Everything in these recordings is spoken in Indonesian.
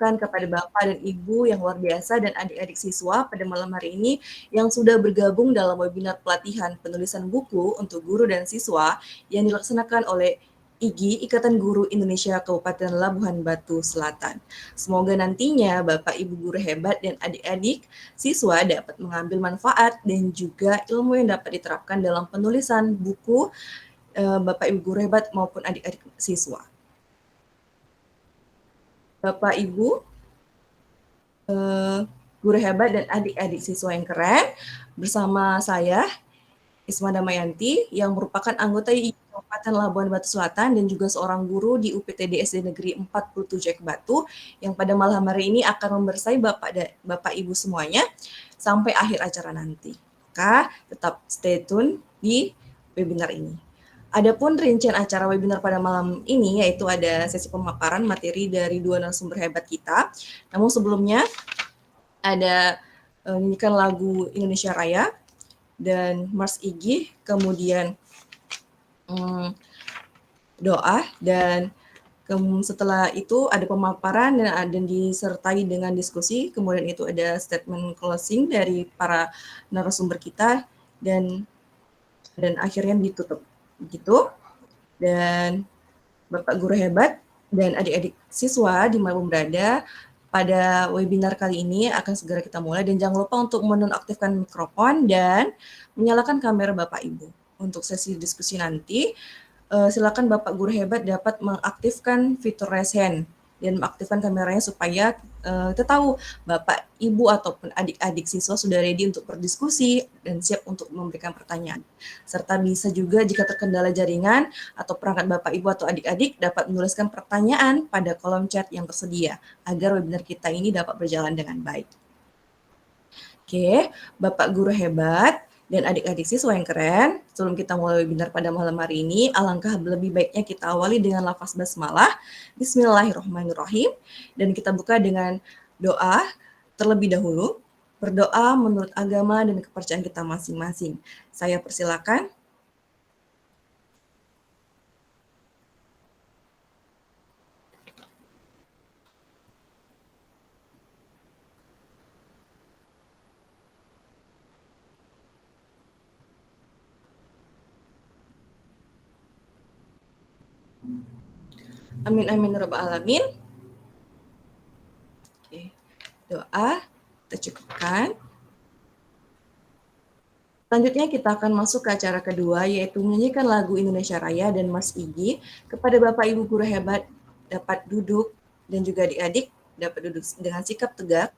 kepada Bapak dan Ibu yang luar biasa dan adik-adik siswa pada malam hari ini yang sudah bergabung dalam webinar pelatihan penulisan buku untuk guru dan siswa yang dilaksanakan oleh IGI, Ikatan Guru Indonesia Kabupaten Labuhan Batu Selatan. Semoga nantinya Bapak Ibu guru hebat dan adik-adik siswa dapat mengambil manfaat dan juga ilmu yang dapat diterapkan dalam penulisan buku Bapak Ibu guru hebat maupun adik-adik siswa. Bapak Ibu guru hebat dan adik-adik siswa yang keren, bersama saya Isma Damayanti yang merupakan anggota IGI Kabupaten Labuhan Batu Selatan dan juga seorang guru di UPTD SD Negeri 47 Ek Batu yang pada malam hari ini akan membersai Bapak Ibu semuanya sampai akhir acara nanti. Maka tetap stay tune di webinar ini. Adapun rincian acara webinar pada malam ini yaitu ada sesi pemaparan materi dari dua narasumber hebat kita. Namun sebelumnya ada nyanyikan lagu Indonesia Raya dan Mars IGI, kemudian doa, dan setelah itu ada pemaparan dan disertai dengan diskusi, kemudian itu ada statement closing dari para narasumber kita dan akhirnya ditutup begitu. Dan Bapak guru hebat dan adik-adik siswa dimanapun berada, pada webinar kali ini akan segera kita mulai dan jangan lupa untuk menonaktifkan mikrofon dan menyalakan kamera Bapak Ibu. Untuk sesi diskusi nanti, silakan Bapak guru hebat dapat mengaktifkan fitur raise hand dan mengaktifkan kameranya supaya kita tahu Bapak, Ibu, ataupun adik-adik siswa sudah ready untuk berdiskusi dan siap untuk memberikan pertanyaan. Serta bisa juga jika terkendala jaringan atau perangkat Bapak, Ibu, atau adik-adik dapat menuliskan pertanyaan pada kolom chat yang tersedia agar webinar kita ini dapat berjalan dengan baik. Oke, Bapak guru hebat dan adik-adik siswa yang keren, sebelum kita mulai webinar pada malam hari ini, alangkah lebih baiknya kita awali dengan lafaz basmalah, Bismillahirrahmanirrahim, dan kita buka dengan doa terlebih dahulu, berdoa menurut agama dan kepercayaan kita masing-masing. Saya persilakan. Amin amin rabbal alamin. Oke, doa kita cukupkan. Selanjutnya kita akan masuk ke acara kedua, yaitu menyanyikan lagu Indonesia Raya dan Mas IGI. Kepada Bapak Ibu guru hebat dapat duduk dan juga adik-adik dapat duduk dengan sikap tegak.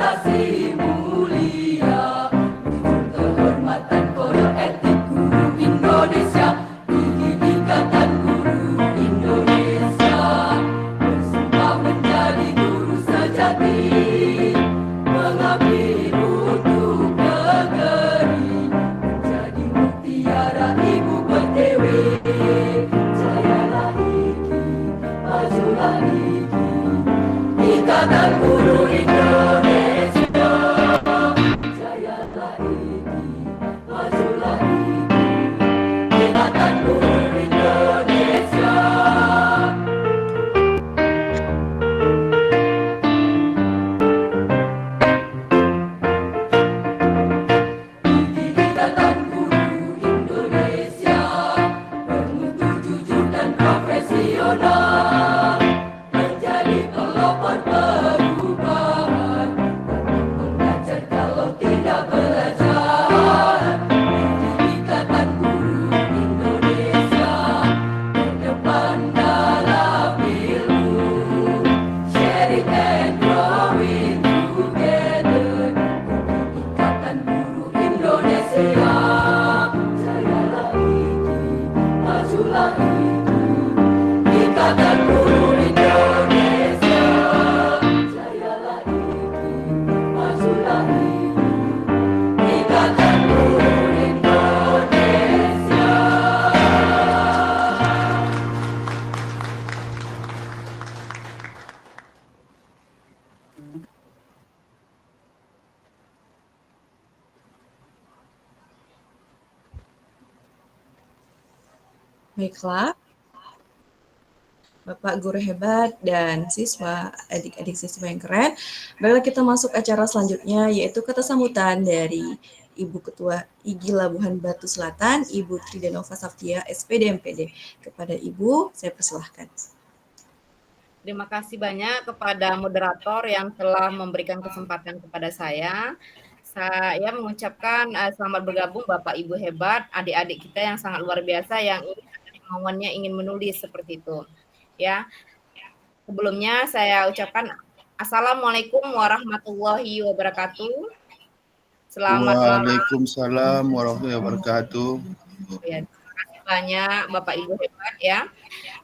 prestasi mulia, kehormatan kode etik guru Indonesia, Ikatan Guru Indonesia, bersumpah menjadi guru sejati, mengabdi untuk negeri, menjadi mutiara ibu pertiwi. Jayalah IKI, majulah IKI, Ikatan Guru Indonesia. Jayalah IKI, majulah IKI, Ikatan Guru Indonesia. Ikatan Guru Indonesia, bermutu jujur dan profesional, menjadi pelopor perubahan, mengajar kalau tidak belajar. Ikatan Guru Indonesia, terdepan dalam ilmu, sharing and growing together. Ikatan Guru Indonesia, jayalah IKI, majulah IKI, Ikatan Guru Indonesia. Jayalah IKI, majulah IKI, Ikatan Guru Indonesia. Baiklah, Bapak guru hebat dan siswa, adik-adik siswa yang keren. Baiklah, kita masuk acara selanjutnya, yaitu kata sambutan dari Ibu Ketua IGI Labuhan Batu Selatan, Ibu Tridanova Saftia, SPD MPD. Kepada Ibu, saya persilahkan. Terima kasih banyak kepada moderator yang telah memberikan kesempatan kepada saya. Saya mengucapkan selamat bergabung Bapak Ibu hebat, adik-adik kita yang sangat luar biasa yang kemauannya ingin menulis seperti itu. Ya. Sebelumnya saya ucapkan Assalamualaikum warahmatullahi wabarakatuh. Selamat malam. Waalaikumsalam warahmatullahi wabarakatuh. Ya, terima kasih banyak Bapak Ibu hebat ya.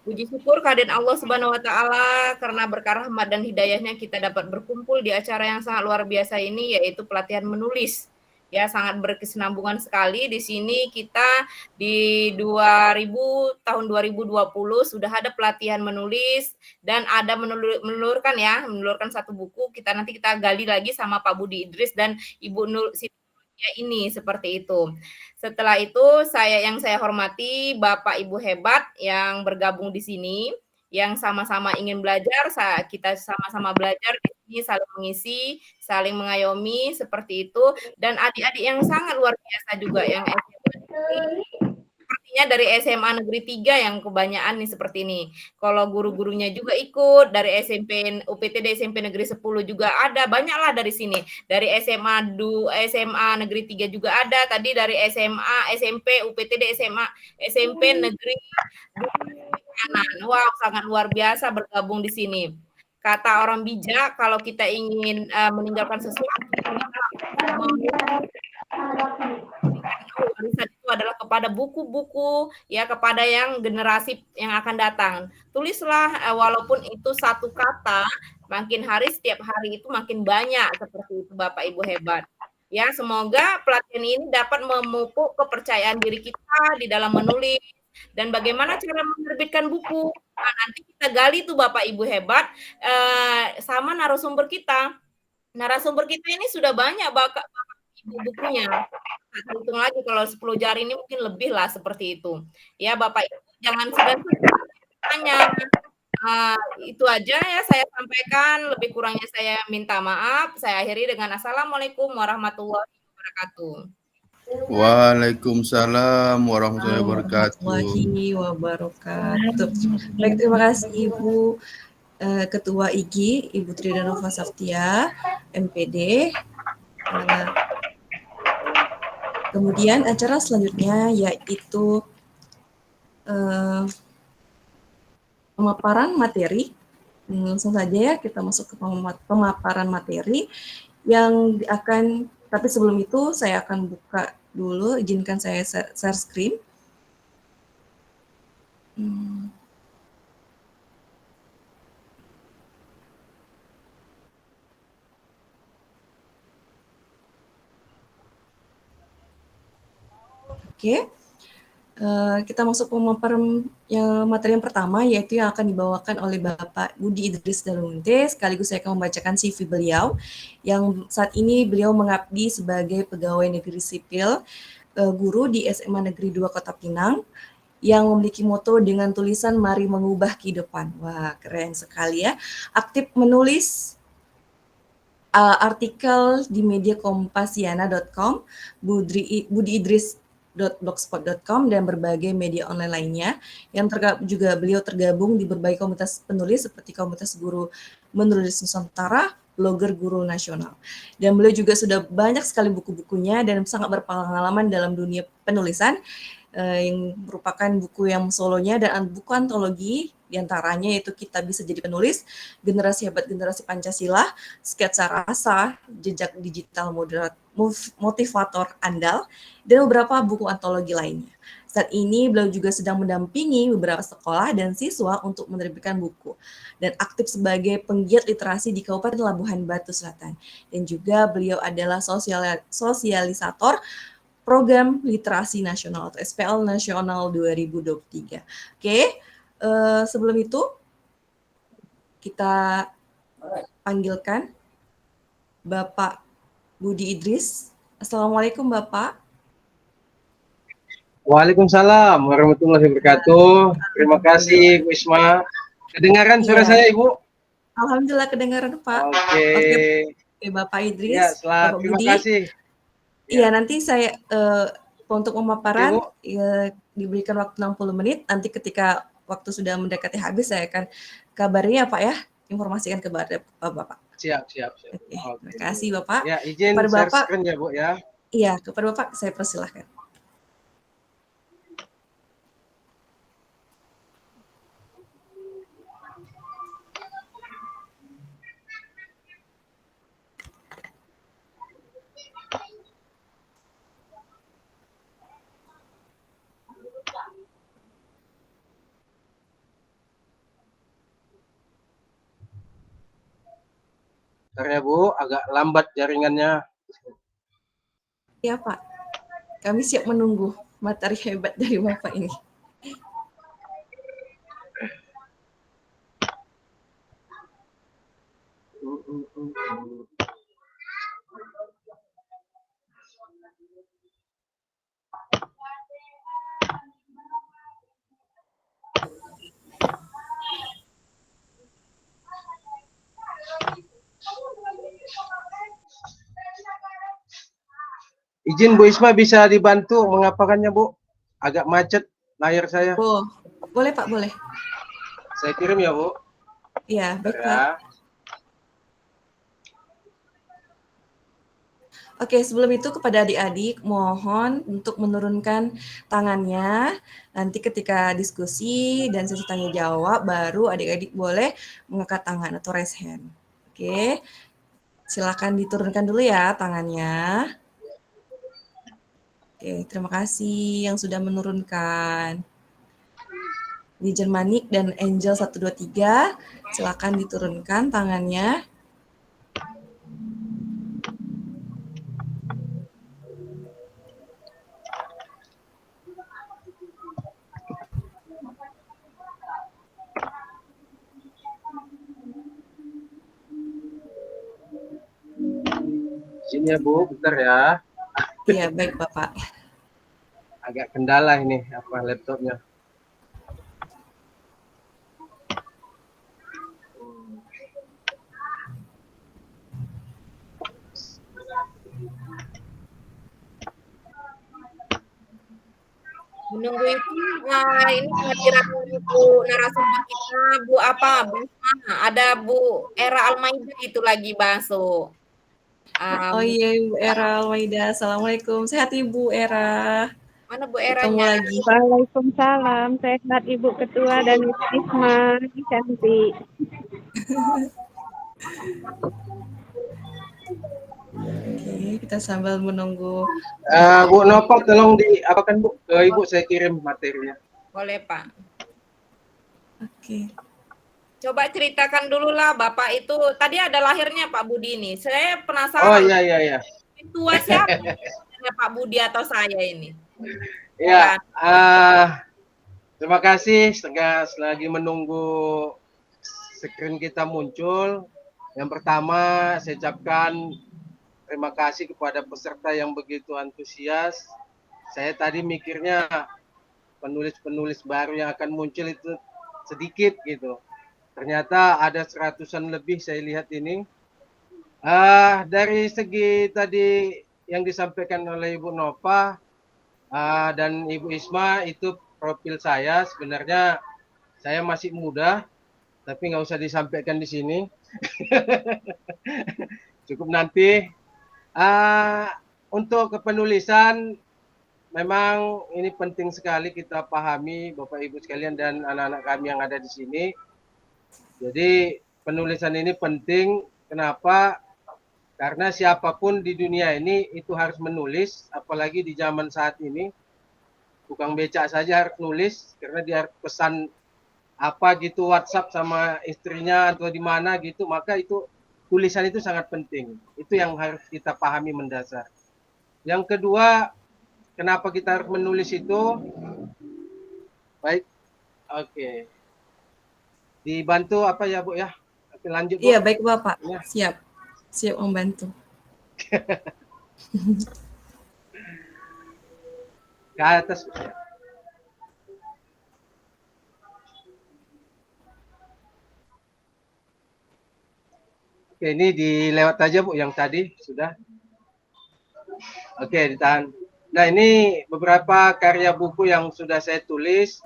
Puji syukur kehadiran Allah Subhanahu wa taala karena berkah rahmat dan hidayahnya kita dapat berkumpul di acara yang sangat luar biasa ini, yaitu pelatihan menulis. Ya, sangat berkesinambungan sekali. Di sini kita di tahun 2020 sudah ada pelatihan menulis dan ada menelurkan satu buku. Nanti kita gali lagi sama Pak Budi Idris dan Ibu Nur Siti ini seperti itu. Setelah itu yang saya hormati Bapak Ibu hebat yang bergabung di sini, yang sama-sama ingin belajar, kita sama-sama belajar di sini, saling mengisi, saling mengayomi seperti itu, dan adik-adik yang sangat luar biasa juga yang sepertinya dari SMA Negeri 3 yang kebanyakan nih seperti ini. Kalau guru-gurunya juga ikut, dari SMP UPTD SMP Negeri 10 juga ada, banyaklah dari sini. Dari SMA Negeri 3 juga ada, tadi dari SMA, SMP, UPTD, SMP Negeri kanan. Wow, sangat luar biasa bergabung di sini. Kata orang bijak, kalau kita ingin meninggalkan sesuatu, warisan itu adalah kepada buku-buku, ya, kepada yang generasi yang akan datang. Tulislah walaupun itu satu kata, makin hari setiap hari itu makin banyak seperti itu Bapak Ibu hebat. Ya, semoga pelatihan ini dapat memupuk kepercayaan diri kita di dalam menulis dan bagaimana cara menerbitkan buku. Nah, nanti kita gali tuh Bapak Ibu hebat sama narasumber kita. Narasumber kita ini sudah banyak Bapak Ibu bukunya. Hitung lagi kalau 10 jari ini mungkin lebih lah seperti itu. Ya Bapak Ibu jangan segan-segan tanya. Itu aja ya saya sampaikan, lebih kurangnya saya minta maaf. Saya akhiri dengan Assalamualaikum warahmatullahi wabarakatuh. Waalaikumsalam warahmatullahi wabarakatuh. Baik, terima kasih Ibu Ketua IGI, Ibu Tridanova Saftia, MPD. Kemudian acara selanjutnya yaitu pemaparan materi. Langsung saja ya kita masuk ke pemaparan materi, yang akan, tapi sebelum itu saya akan buka dulu, izinkan saya share screen. Oke. Kita masuk ke materi yang pertama, yaitu yang akan dibawakan oleh Bapak Budi Idris Dalunte. Sekaligus saya akan membacakan CV beliau, yang saat ini beliau mengabdi sebagai pegawai negeri sipil, guru di SMA Negeri 2 Kota Pinang, yang memiliki moto dengan tulisan "Mari Mengubah Kehidupan". Wah, keren sekali ya. Aktif menulis artikel di media kompasiana.com, budiidris.blogspot.com, dan berbagai media online lainnya. Yang juga beliau tergabung di berbagai komunitas penulis seperti komunitas guru menulis Nusantara, blogger guru nasional. Dan beliau juga sudah banyak sekali buku-bukunya dan sangat berpengalaman dalam dunia penulisan, yang merupakan buku yang solonya dan buku antologi, diantaranya yaitu Kita Bisa Jadi Penulis, Generasi Hebat Generasi Pancasila, Sketsa Rasa, Jejak Digital Motivator Andal, dan beberapa buku antologi lainnya. Saat ini beliau juga sedang mendampingi beberapa sekolah dan siswa untuk menerbitkan buku, dan aktif sebagai penggiat literasi di Kabupaten Labuhan Batu Selatan. Dan juga beliau adalah sosialisator Program Literasi Nasional atau SPL Nasional 2023. Oke, sebelum itu kita panggilkan Bapak Budi Idris. Assalamualaikum Bapak. Waalaikumsalam warahmatullahi wabarakatuh. Terima kasih Bu Isma. Kedengaran suara saya Ibu? Alhamdulillah kedengaran Pak. Oke. Bapak Idris. Ya, Bapak terima Budi. Kasih. Iya, nanti saya untuk pemaparan diberikan waktu 60 menit. Nanti ketika waktu sudah mendekati habis, saya akan kabarnya Pak ya, informasikan kepada Bapak. Siap. Oke, terima kasih Bapak. Ya, izin kepada share Bapak, screen ya Bu ya. Iya, kepada Bapak saya persilahkan. Bentar ya Bu, agak lambat jaringannya. Iya Pak, kami siap menunggu materi hebat dari Bapak ini. Izin Bu Isma bisa dibantu mengapakannya Bu? Agak macet layar saya. Oh, boleh Pak, boleh. Saya kirim ya Bu. Iya, baik Pak. Oke, sebelum itu kepada adik-adik mohon untuk menurunkan tangannya. Nanti ketika diskusi dan sesi tanya jawab baru adik-adik boleh mengangkat tangan atau raise hand. Oke. Silakan diturunkan dulu ya tangannya. Oke, terima kasih yang sudah menurunkan. Wijen Manik dan Angel 123, silakan diturunkan tangannya. Izin ya Bu, bentar ya. Iya, baik Bapak. Agak kendala ini laptopnya. Menunggu itu, ini kehadiran Bu narasumber kita, Bu apa? Bu mana? Ada Bu Era Almaida itu lagi masuk. Oh iya, Ibu Era Almaida. Assalamualaikum. Sehat Ibu Era. Mana Bu Ketemu Eranya? lagi. Waalaikumsalam. Sehat Ibu Ketua dan Isma. Cantik. Oke, kita sambil menunggu. Bu Nova tolong diapakan Bu ke Ibu, saya kirim materinya. Boleh Pak. Oke. Coba ceritakan dulu lah Bapak itu tadi ada lahirnya Pak Budi ini. Saya Oh penasaran iya. lebih tua siapa? Pak Budi atau saya ini? Ya, Silakan. terima kasih selagi menunggu screen kita muncul. Yang pertama saya ucapkan terima kasih kepada peserta yang begitu antusias. Saya tadi mikirnya penulis-penulis baru yang akan muncul itu sedikit gitu. Ternyata ada 100-an lebih saya lihat ini. Dari segi tadi yang disampaikan oleh Ibu Nova dan Ibu Isma, itu profil saya. Sebenarnya saya masih muda, tapi nggak usah disampaikan di sini. Cukup nanti. Untuk kepenulisan, memang ini penting sekali kita pahami Bapak Ibu sekalian dan anak-anak kami yang ada di sini. Jadi penulisan ini penting. Kenapa? Karena siapapun di dunia ini itu harus menulis, apalagi di zaman saat ini. Tukang becak saja harus nulis karena dia harus pesan apa gitu WhatsApp sama istrinya atau di mana gitu, maka itu tulisan itu sangat penting. Itu yang harus kita pahami mendasar. Yang kedua, kenapa kita harus menulis itu? Baik, oke. Dibantu apa ya Bu ya? Oke, lanjut Bu. Iya, baik Bapak. Ya. Siap membantu. Ke atas. Oke, ini dilewat aja Bu yang tadi sudah. Oke, ditahan. Nah, ini beberapa karya buku yang sudah saya tulis.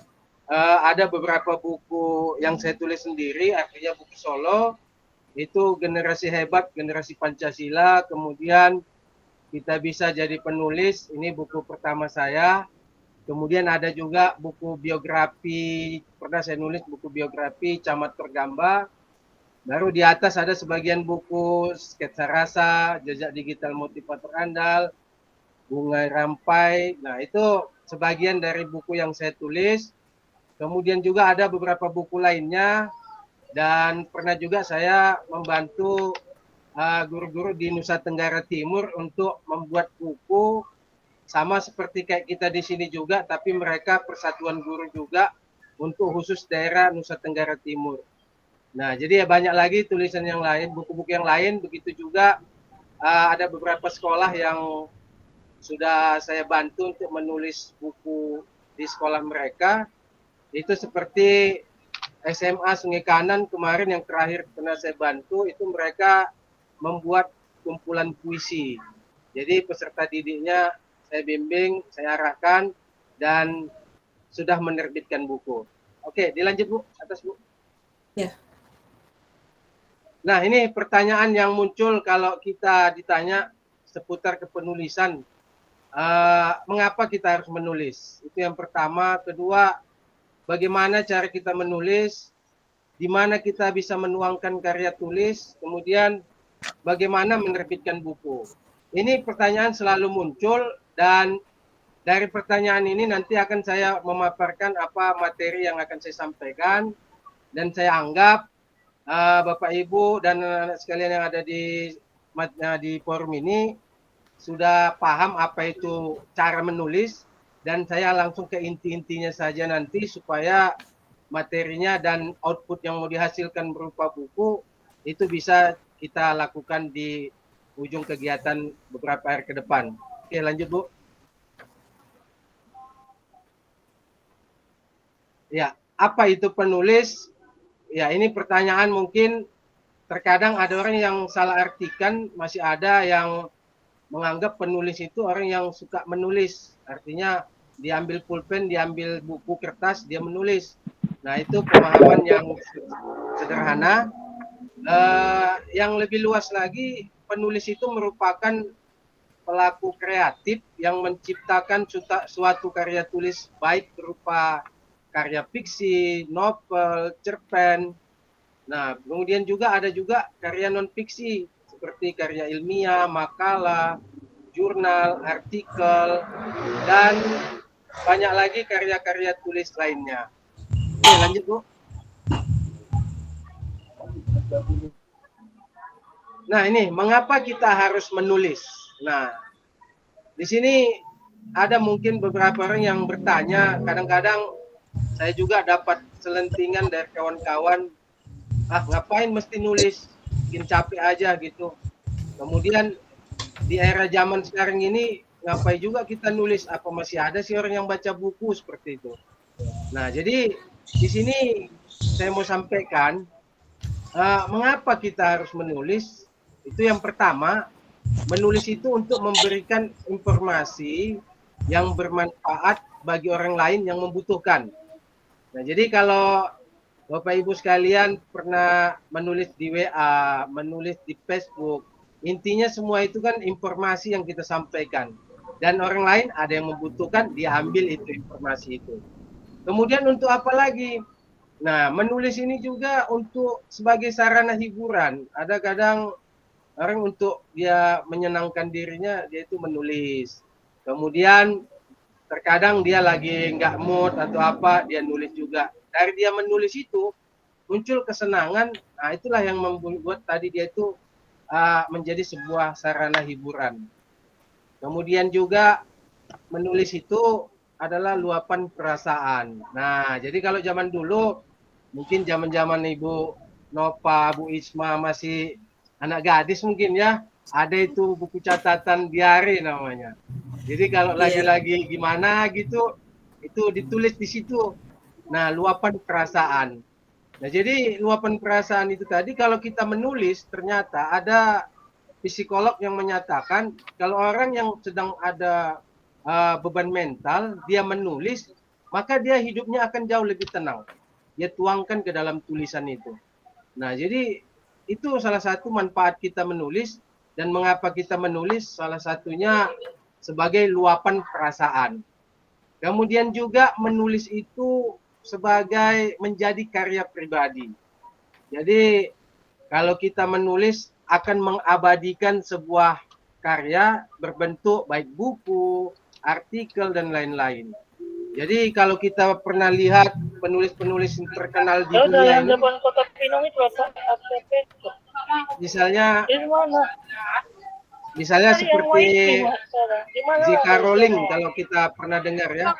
Ada beberapa buku yang saya tulis sendiri, artinya buku solo. Itu generasi hebat, generasi Pancasila. Kemudian kita bisa jadi penulis. Ini buku pertama saya. Kemudian ada juga buku biografi. Pernah saya nulis buku biografi Camat Pergamba. Baru di atas ada sebagian buku sketsa rasa, jejak digital motivator andal, bunga rampai. Nah, itu sebagian dari buku yang saya tulis. Kemudian juga ada beberapa buku lainnya. Dan pernah juga saya membantu guru-guru di Nusa Tenggara Timur untuk membuat buku sama seperti kayak kita di sini juga, tapi mereka persatuan guru juga untuk khusus daerah Nusa Tenggara Timur. Nah, jadi ya banyak lagi tulisan yang lain, buku-buku yang lain. Begitu juga ada beberapa sekolah yang sudah saya bantu untuk menulis buku di sekolah mereka. Itu seperti SMA Sungai Kanan kemarin yang terakhir pernah saya bantu, itu mereka membuat kumpulan puisi. Jadi peserta didiknya saya bimbing, saya arahkan, dan sudah menerbitkan buku. Oke, dilanjut Bu, atas Bu. Ya. Nah, ini pertanyaan yang muncul kalau kita ditanya seputar kepenulisan. Mengapa kita harus menulis? Itu yang pertama. Kedua, bagaimana cara kita menulis, di mana kita bisa menuangkan karya tulis, kemudian bagaimana menerbitkan buku. Ini pertanyaan selalu muncul, dan dari pertanyaan ini nanti akan saya memaparkan apa materi yang akan saya sampaikan, dan saya anggap Bapak Ibu dan anak sekalian yang ada di forum ini sudah paham apa itu cara menulis. Dan saya langsung ke inti-intinya saja nanti supaya materinya dan output yang mau dihasilkan berupa buku itu bisa kita lakukan di ujung kegiatan beberapa hari ke depan. Oke, lanjut Bu. Ya, apa itu penulis? Ya, ini pertanyaan mungkin terkadang ada orang yang salah artikan, masih ada yang menganggap penulis itu orang yang suka menulis. Artinya diambil pulpen, diambil buku kertas, dia menulis. Nah, itu pemahaman yang sederhana. Yang lebih luas lagi, penulis itu merupakan pelaku kreatif yang menciptakan suatu karya tulis, baik berupa karya fiksi, novel, cerpen. Nah, kemudian juga ada juga karya non-fiksi, seperti karya ilmiah, makalah, jurnal, artikel, dan banyak lagi karya-karya tulis lainnya. Oke, lanjut Bu. Nah ini, mengapa kita harus menulis? Nah, di sini ada mungkin beberapa orang yang bertanya, kadang-kadang saya juga dapat selentingan dari kawan-kawan, ngapain mesti nulis, bikin capek aja gitu. Kemudian di era zaman sekarang ini, ngapain juga kita nulis, apa masih ada sih orang yang baca buku seperti itu. Nah, jadi di sini saya mau sampaikan, mengapa kita harus menulis. Itu yang pertama, menulis itu untuk memberikan informasi yang bermanfaat bagi orang lain yang membutuhkan. Nah, jadi kalau Bapak Ibu sekalian pernah menulis di WA, menulis di Facebook, intinya semua itu kan informasi yang kita sampaikan. Dan orang lain ada yang membutuhkan, dia ambil itu informasi itu. Kemudian untuk apa lagi? Nah, menulis ini juga untuk sebagai sarana hiburan. Ada kadang orang untuk dia menyenangkan dirinya, dia itu menulis. Kemudian terkadang dia lagi nggak mood atau apa, dia nulis juga. Dari dia menulis itu muncul kesenangan. Nah, itulah yang membuat tadi dia itu menjadi sebuah sarana hiburan. Kemudian juga menulis itu adalah luapan perasaan. Nah, jadi kalau zaman dulu, mungkin zaman-zaman Ibu Nova, Bu Isma masih anak gadis mungkin ya, ada itu buku catatan diari namanya. Jadi kalau lagi-lagi gimana gitu, itu ditulis di situ. Nah, luapan perasaan. Nah, jadi luapan perasaan itu tadi kalau kita menulis, ternyata ada psikolog yang menyatakan kalau orang yang sedang ada beban mental, dia menulis, maka dia hidupnya akan jauh lebih tenang. Dia tuangkan ke dalam tulisan itu. Nah, jadi itu salah satu manfaat kita menulis, dan mengapa kita menulis, salah satunya sebagai luapan perasaan. Kemudian juga menulis itu sebagai menjadi karya pribadi. Jadi kalau kita menulis akan mengabadikan sebuah karya berbentuk baik buku, artikel, dan lain-lain. Jadi kalau kita pernah lihat penulis-penulis terkenal di dunia ini, misalnya seperti J.K. Rowling, kalau kita pernah dengar ya.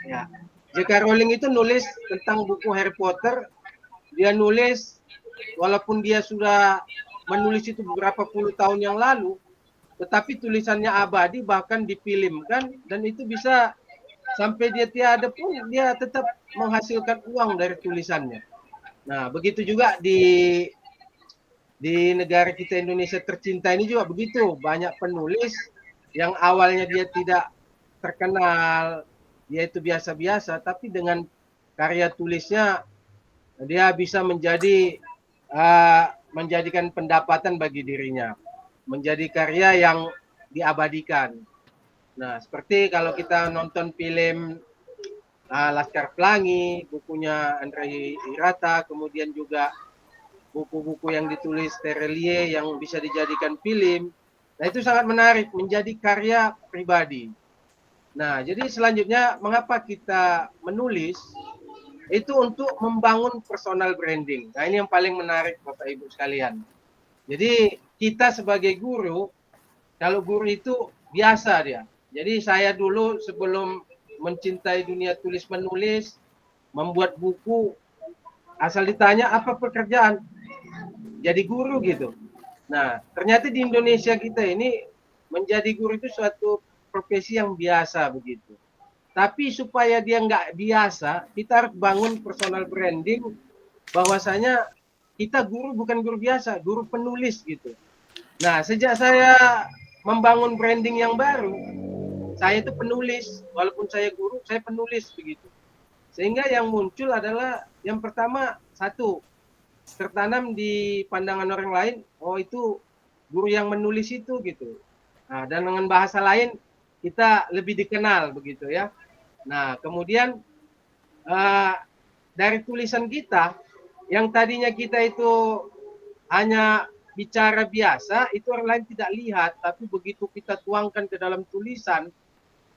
Ya, J.K. Rowling itu nulis tentang buku Harry Potter. Dia nulis walaupun dia sudah menulis itu beberapa puluh tahun yang lalu, tetapi tulisannya abadi, bahkan difilmkan, dan itu bisa sampai dia tiada pun dia tetap menghasilkan uang dari tulisannya. Nah, begitu juga di negara kita Indonesia tercinta ini juga begitu, banyak penulis yang awalnya dia tidak terkenal, dia itu biasa-biasa, tapi dengan karya tulisnya dia bisa menjadikan pendapatan bagi dirinya, menjadi karya yang diabadikan. Nah, seperti kalau kita nonton film Laskar Pelangi, bukunya Andre Hirata, kemudian juga buku-buku yang ditulis Terelie yang bisa dijadikan film. Nah, itu sangat menarik, menjadi karya pribadi. Nah, jadi selanjutnya mengapa kita menulis? Itu untuk membangun personal branding. Nah, ini yang paling menarik Bapak Ibu sekalian. Jadi kita sebagai guru, kalau guru itu biasa dia. Jadi saya dulu sebelum mencintai dunia tulis menulis, membuat buku, asal ditanya apa pekerjaan, jadi guru gitu. Nah, ternyata di Indonesia kita ini menjadi guru itu suatu profesi yang biasa begitu. Tapi supaya dia nggak biasa, kita harus bangun personal branding, bahwasanya kita guru bukan guru biasa, guru penulis gitu. Nah, sejak saya membangun branding yang baru, saya itu penulis, walaupun saya guru, saya penulis begitu. Sehingga yang muncul adalah yang pertama, satu, tertanam di pandangan orang lain, oh itu guru yang menulis itu gitu. Nah, dan dengan bahasa lain, kita lebih dikenal begitu ya. Nah, kemudian dari tulisan kita yang tadinya kita itu hanya bicara biasa itu orang lain tidak lihat, tapi begitu kita tuangkan ke dalam tulisan,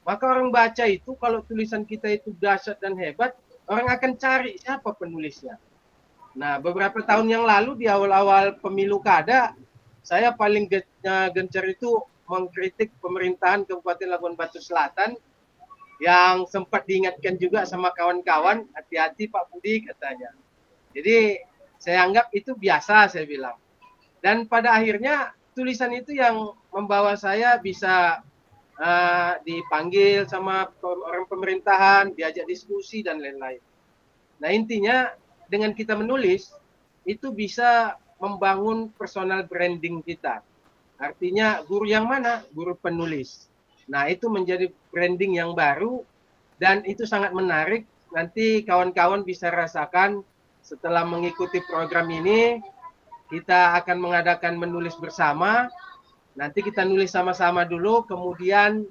maka orang baca itu kalau tulisan kita itu dahsyat dan hebat, orang akan cari siapa penulisnya. Nah, beberapa tahun yang lalu di awal-awal pemilu kada, saya paling gencar itu mengkritik pemerintahan Kabupaten Labuan Batu Selatan yang sempat diingatkan juga sama kawan-kawan, hati-hati Pak Budi katanya. Jadi saya anggap itu biasa, saya bilang. Dan pada akhirnya tulisan itu yang membawa saya bisa dipanggil sama orang pemerintahan, diajak diskusi dan lain-lain. Nah, intinya dengan kita menulis itu bisa membangun personal branding kita. Artinya guru yang mana? Guru penulis. Nah, itu menjadi branding yang baru dan itu sangat menarik. Nanti kawan-kawan bisa rasakan setelah mengikuti program ini, kita akan mengadakan menulis bersama. Nanti kita nulis sama-sama dulu, kemudian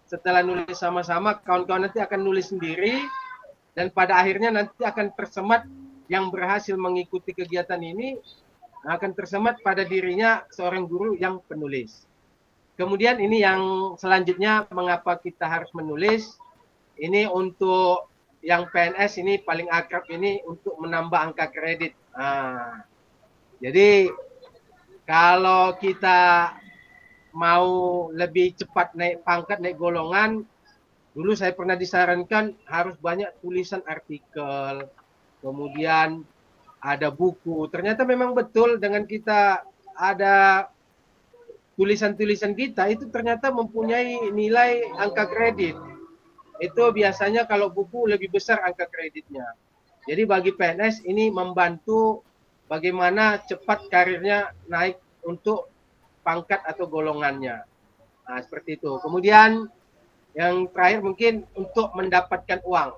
setelah nulis sama-sama, kawan-kawan nanti akan nulis sendiri, dan pada akhirnya nanti akan tersemat yang berhasil mengikuti kegiatan ini, akan tersemat pada dirinya seorang guru yang penulis. Kemudian ini yang selanjutnya, mengapa kita harus menulis, ini untuk yang PNS ini paling akrab ini untuk menambah angka kredit. Jadi kalau kita mau lebih cepat naik pangkat, naik golongan, dulu saya pernah disarankan harus banyak tulisan artikel, kemudian ada buku. Ternyata memang betul dengan kita ada tulisan-tulisan kita itu ternyata mempunyai nilai angka kredit. Itu biasanya kalau buku lebih besar angka kreditnya. Jadi bagi PNS ini membantu bagaimana cepat karirnya naik untuk pangkat atau golongannya. Nah, seperti itu. Kemudian yang terakhir mungkin untuk mendapatkan uang.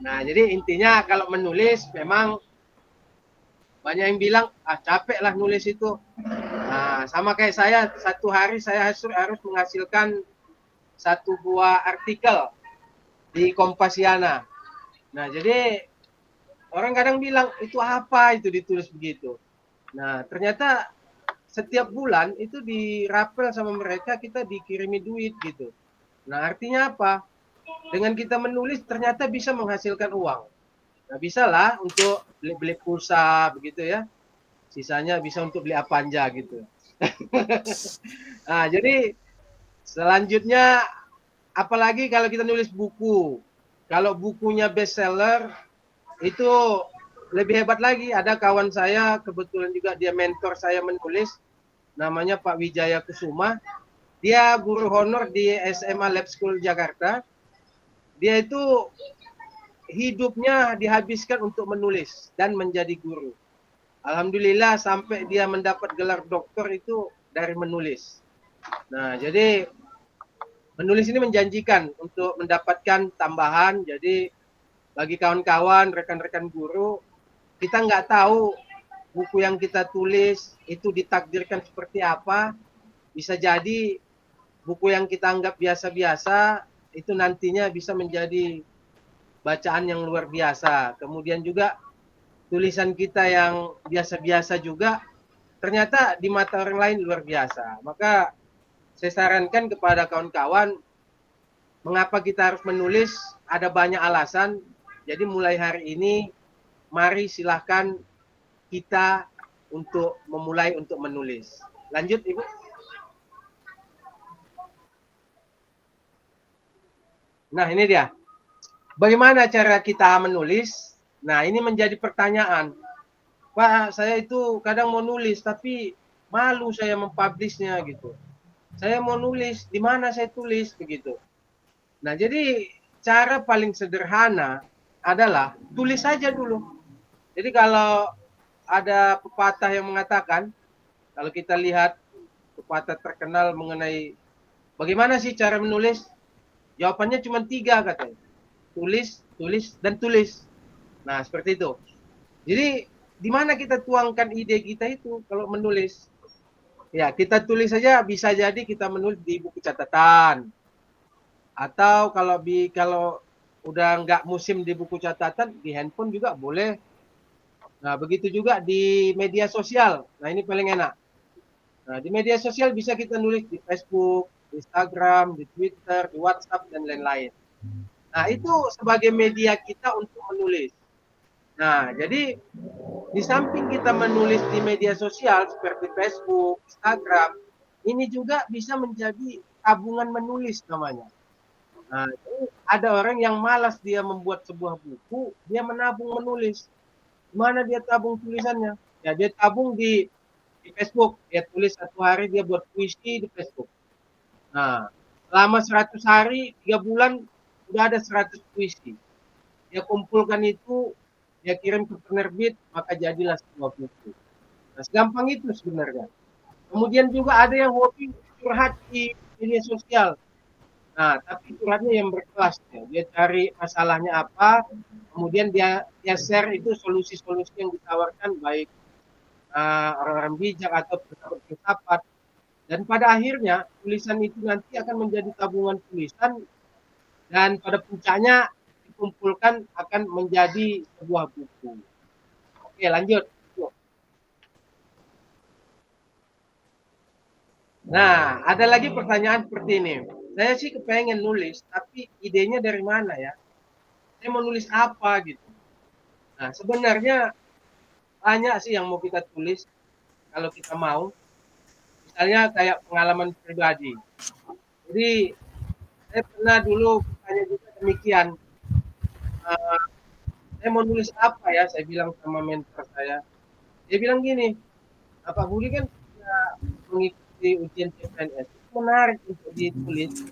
Nah, jadi intinya kalau menulis memang banyak yang bilang, capek lah nulis itu. Nah, sama kayak saya, satu hari saya harus menghasilkan 1 buah artikel di Kompasiana. Nah, jadi orang kadang bilang, itu apa itu ditulis begitu. Nah, ternyata setiap bulan itu dirapel sama mereka, kita dikirimi duit gitu. Nah, artinya apa? Dengan kita menulis ternyata bisa menghasilkan uang. Nah, bisa lah untuk beli pulsa begitu ya. Sisanya bisa untuk beli apa aja gitu. Nah, jadi selanjutnya apalagi kalau kita nulis buku. Kalau bukunya bestseller itu lebih hebat lagi. Ada kawan saya, kebetulan juga dia mentor saya menulis, namanya Pak Wijaya Kusuma. Dia guru honor di SMA Lab School Jakarta. Dia itu hidupnya dihabiskan untuk menulis dan menjadi guru. Alhamdulillah sampai dia mendapat gelar doktor itu dari menulis. Nah, jadi menulis ini menjanjikan untuk mendapatkan tambahan. Jadi bagi kawan-kawan, rekan-rekan guru, kita nggak tahu buku yang kita tulis itu ditakdirkan seperti apa. Bisa jadi buku yang kita anggap biasa-biasa itu nantinya bisa menjadi bacaan yang luar biasa. Kemudian juga tulisan kita yang biasa-biasa juga ternyata di mata orang lain luar biasa. Maka saya sarankan kepada kawan-kawan, mengapa kita harus menulis, ada banyak alasan. Jadi mulai hari ini, mari silahkan kita untuk memulai untuk menulis. Lanjut, Ibu. Nah, ini dia. Bagaimana cara kita menulis? Nah, ini menjadi pertanyaan. Pak, saya itu kadang mau nulis, tapi malu saya mempublishnya gitu. Saya mau nulis, di mana saya tulis begitu. Nah, jadi cara paling sederhana adalah tulis saja dulu. Jadi kalau ada pepatah yang mengatakan, kalau kita lihat pepatah terkenal mengenai bagaimana sih cara menulis, jawabannya cuma 3 katanya. Tulis, tulis, dan tulis. Nah, seperti itu. Jadi, di mana kita tuangkan ide kita itu kalau menulis? Ya, kita tulis saja, bisa jadi kita menulis di buku catatan. Atau kalau udah nggak musim di buku catatan, di handphone juga boleh. Nah, begitu juga di media sosial. Nah, ini paling enak. Nah, di media sosial bisa kita nulis di Facebook, di Instagram, di Twitter, di WhatsApp, dan lain-lain. Nah, itu sebagai media kita untuk menulis. Nah, jadi di samping kita menulis di media sosial seperti Facebook, Instagram, ini juga bisa menjadi tabungan menulis namanya. Nah, ada orang yang malas dia membuat sebuah buku, dia menabung menulis. Mana dia tabung tulisannya? Ya, dia tabung di Facebook. Dia tulis satu hari dia buat puisi di Facebook. Nah, selama 100 hari, 3 bulan, sudah ada 100 puisi. Dia kumpulkan itu, dia kirim ke penerbit, maka jadilah sebuah buku. Nah, segampang itu sebenarnya. Kemudian juga ada yang hobi curhat di media sosial. Nah, tapi curhatnya yang berkelas. Ya. Dia cari masalahnya apa, kemudian dia share itu solusi-solusi yang ditawarkan, baik orang-orang bijak atau filsafat. Dan pada akhirnya, tulisan itu nanti akan menjadi tabungan tulisan, dan pada puncaknya dikumpulkan akan menjadi sebuah buku. Oke, lanjut. Nah, ada lagi pertanyaan seperti ini. Saya sih kepengen nulis, tapi idenya dari mana ya? Saya mau nulis apa gitu. Nah, sebenarnya banyak sih yang mau kita tulis kalau kita mau. Misalnya kayak pengalaman pribadi. Jadi, saya pernah dulu bertanya juga demikian. Saya mau nulis apa ya? Saya bilang sama mentor saya. Dia bilang gini, Pak Budi kan mengikuti ujian CPNS. Menarik untuk ditulis.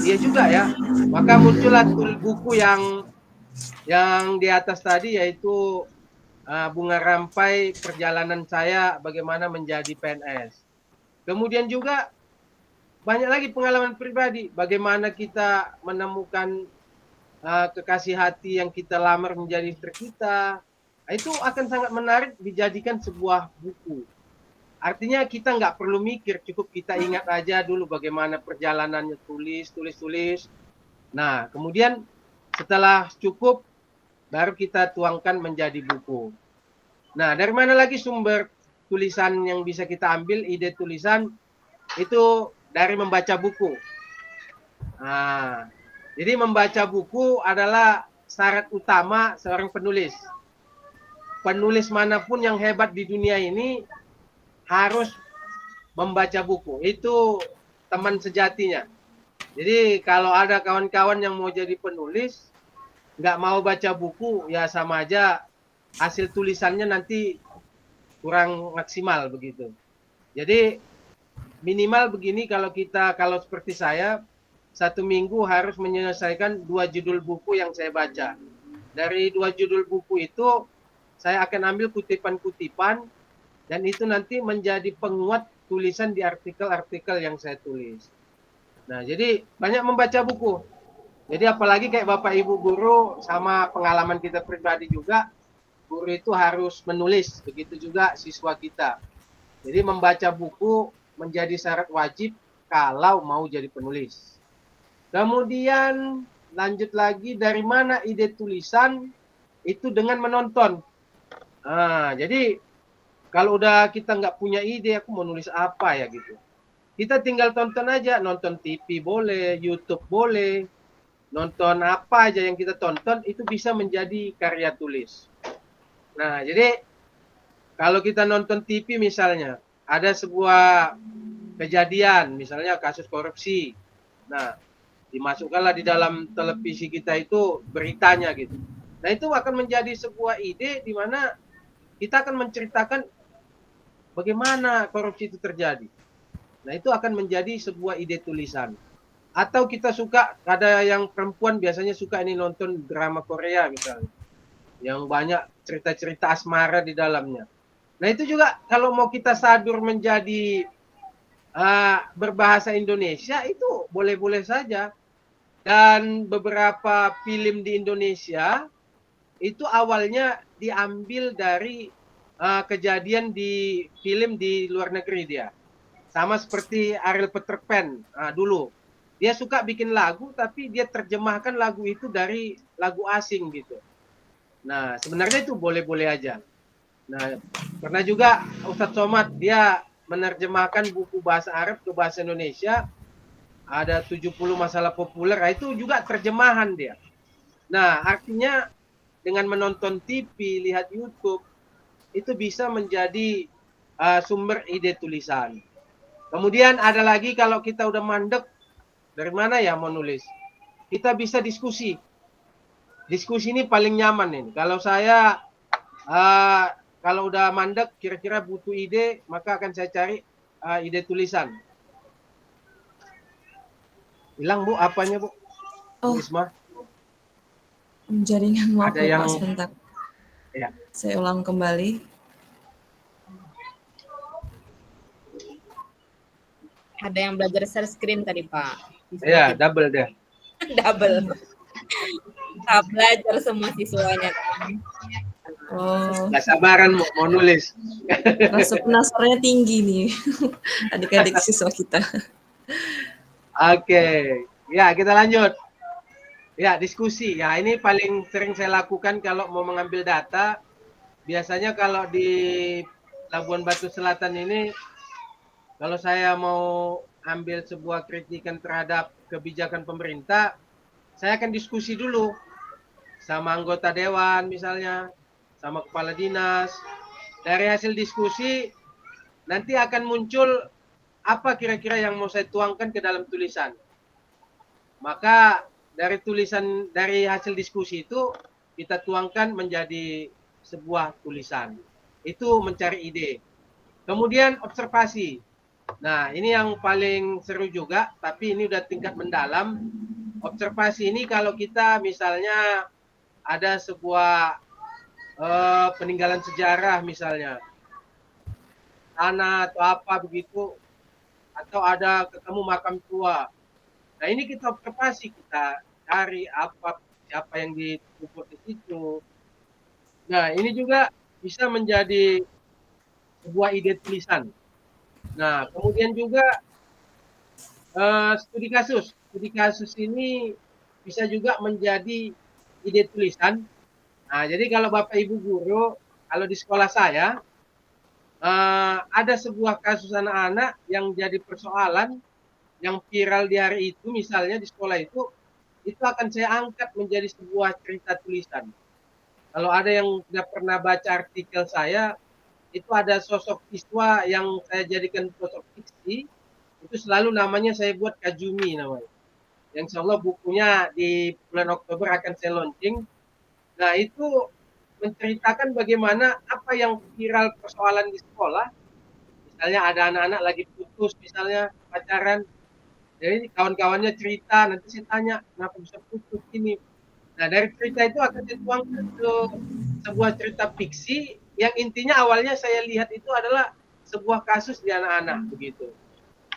Dia juga ya. Maka muncullah buku yang di atas tadi, yaitu Bunga Rampai Perjalanan Saya Bagaimana Menjadi PNS. Kemudian juga banyak lagi pengalaman pribadi, bagaimana kita menemukan kekasih hati yang kita lamar menjadi istri kita. Itu akan sangat menarik dijadikan sebuah buku. Artinya kita nggak perlu mikir, cukup kita ingat aja dulu bagaimana perjalanannya, tulis. Nah, kemudian setelah cukup, baru kita tuangkan menjadi buku. Nah, dari mana lagi sumber tulisan yang bisa kita ambil, ide tulisan, itu dari membaca buku. Nah, jadi membaca buku adalah syarat utama seorang penulis. Penulis manapun yang hebat di dunia ini harus membaca buku. Itu teman sejatinya. Jadi kalau ada kawan-kawan yang mau jadi penulis, nggak mau baca buku, ya sama aja hasil tulisannya nanti kurang maksimal begitu. Jadi minimal begini, kalau seperti saya, 1 minggu harus menyelesaikan 2 judul buku yang saya baca. Dari 2 judul buku itu, saya akan ambil kutipan-kutipan, dan itu nanti menjadi penguat tulisan di artikel-artikel yang saya tulis. Nah, jadi banyak membaca buku. Jadi apalagi kayak Bapak Ibu guru, sama pengalaman kita pribadi juga, guru itu harus menulis, begitu juga siswa kita. Jadi membaca buku menjadi syarat wajib kalau mau jadi penulis. Kemudian lanjut lagi, dari mana ide tulisan? Itu dengan menonton. Nah, jadi kalau udah kita nggak punya ide, aku mau nulis apa ya gitu. Kita tinggal tonton aja, nonton TV boleh, YouTube boleh, nonton apa aja yang kita tonton, itu bisa menjadi karya tulis. Nah, jadi kalau kita nonton TV misalnya, ada sebuah kejadian, misalnya kasus korupsi. Nah, dimasukkanlah di dalam televisi kita itu beritanya gitu. Nah, itu akan menjadi sebuah ide di mana kita akan menceritakan bagaimana korupsi itu terjadi. Nah, itu akan menjadi sebuah ide tulisan. Atau kita suka, ada yang perempuan biasanya suka ini nonton drama Korea misalnya, yang banyak cerita-cerita asmara di dalamnya. Nah, itu juga kalau mau kita sadur menjadi berbahasa Indonesia, itu boleh-boleh saja. Dan beberapa film di Indonesia itu awalnya diambil dari kejadian di film di luar negeri dia. Sama seperti Ariel Peter Pan dulu. Dia suka bikin lagu, tapi dia terjemahkan lagu itu dari lagu asing gitu. Nah, sebenarnya itu boleh-boleh aja. Nah, pernah juga Ustadz Somad dia menerjemahkan buku bahasa Arab ke bahasa Indonesia, ada 70 masalah populer, nah, itu juga terjemahan dia. Nah, artinya dengan menonton TV, lihat YouTube, itu bisa menjadi sumber ide tulisan. Kemudian ada lagi kalau kita udah mandek, dari mana ya mau nulis? Kita bisa diskusi. Diskusi ini paling nyaman nih. Kalau saya kalau udah mandek, kira-kira butuh ide, maka akan saya cari ide tulisan. Hilang Bu, apanya Bu? Bu Oh, Isma? jaringan maaf Ada ya yang Pak, sebentar. ya. Saya ulang kembali. Ada yang belajar share screen tadi Pak. Ya, double deh. Double. Tak belajar semua siswanya. Oh, Gak sabaran mau nulis. rasa penasarannya tinggi nih adik-adik siswa kita. Oke, ya kita lanjut. Ya, diskusi. Ya, ini paling sering saya lakukan kalau mau mengambil data. Biasanya kalau di Labuan Batu Selatan ini, kalau saya mau ambil sebuah kritikan terhadap kebijakan pemerintah, saya akan diskusi dulu sama anggota dewan misalnya, sama kepala dinas. Dari hasil diskusi, nanti akan muncul apa kira-kira yang mau saya tuangkan ke dalam tulisan. Maka dari hasil diskusi itu kita tuangkan menjadi sebuah tulisan. Itu mencari ide. Kemudian observasi. Nah, ini yang paling seru juga, tapi ini udah tingkat mendalam. Observasi ini kalau kita misalnya ada sebuah peninggalan sejarah misalnya, tanah atau apa begitu, atau ada ketemu makam tua. Nah, ini kita observasi, kita cari siapa yang dikubur di situ. Nah, ini juga bisa menjadi sebuah ide tulisan. Nah, kemudian juga studi kasus. Studi kasus ini bisa juga menjadi ide tulisan. Nah, jadi kalau Bapak Ibu guru, kalau di sekolah saya, ada sebuah kasus anak-anak yang jadi persoalan, yang viral di hari itu, misalnya di sekolah itu akan saya angkat menjadi sebuah cerita tulisan. Kalau ada yang sudah pernah baca artikel saya, itu ada sosok siswa yang saya jadikan sosok fiksi, itu selalu namanya saya buat Kajumi namanya. Yang insya Allah bukunya di bulan Oktober akan saya launching. Nah, itu menceritakan bagaimana apa yang viral persoalan di sekolah. Misalnya ada anak-anak lagi putus, misalnya pacaran. Jadi kawan-kawannya cerita, nanti saya tanya, kenapa bisa putus ini. Nah, dari cerita itu akan saya tuangkan ke sebuah cerita fiksi yang intinya awalnya saya lihat itu adalah sebuah kasus di anak-anak begitu.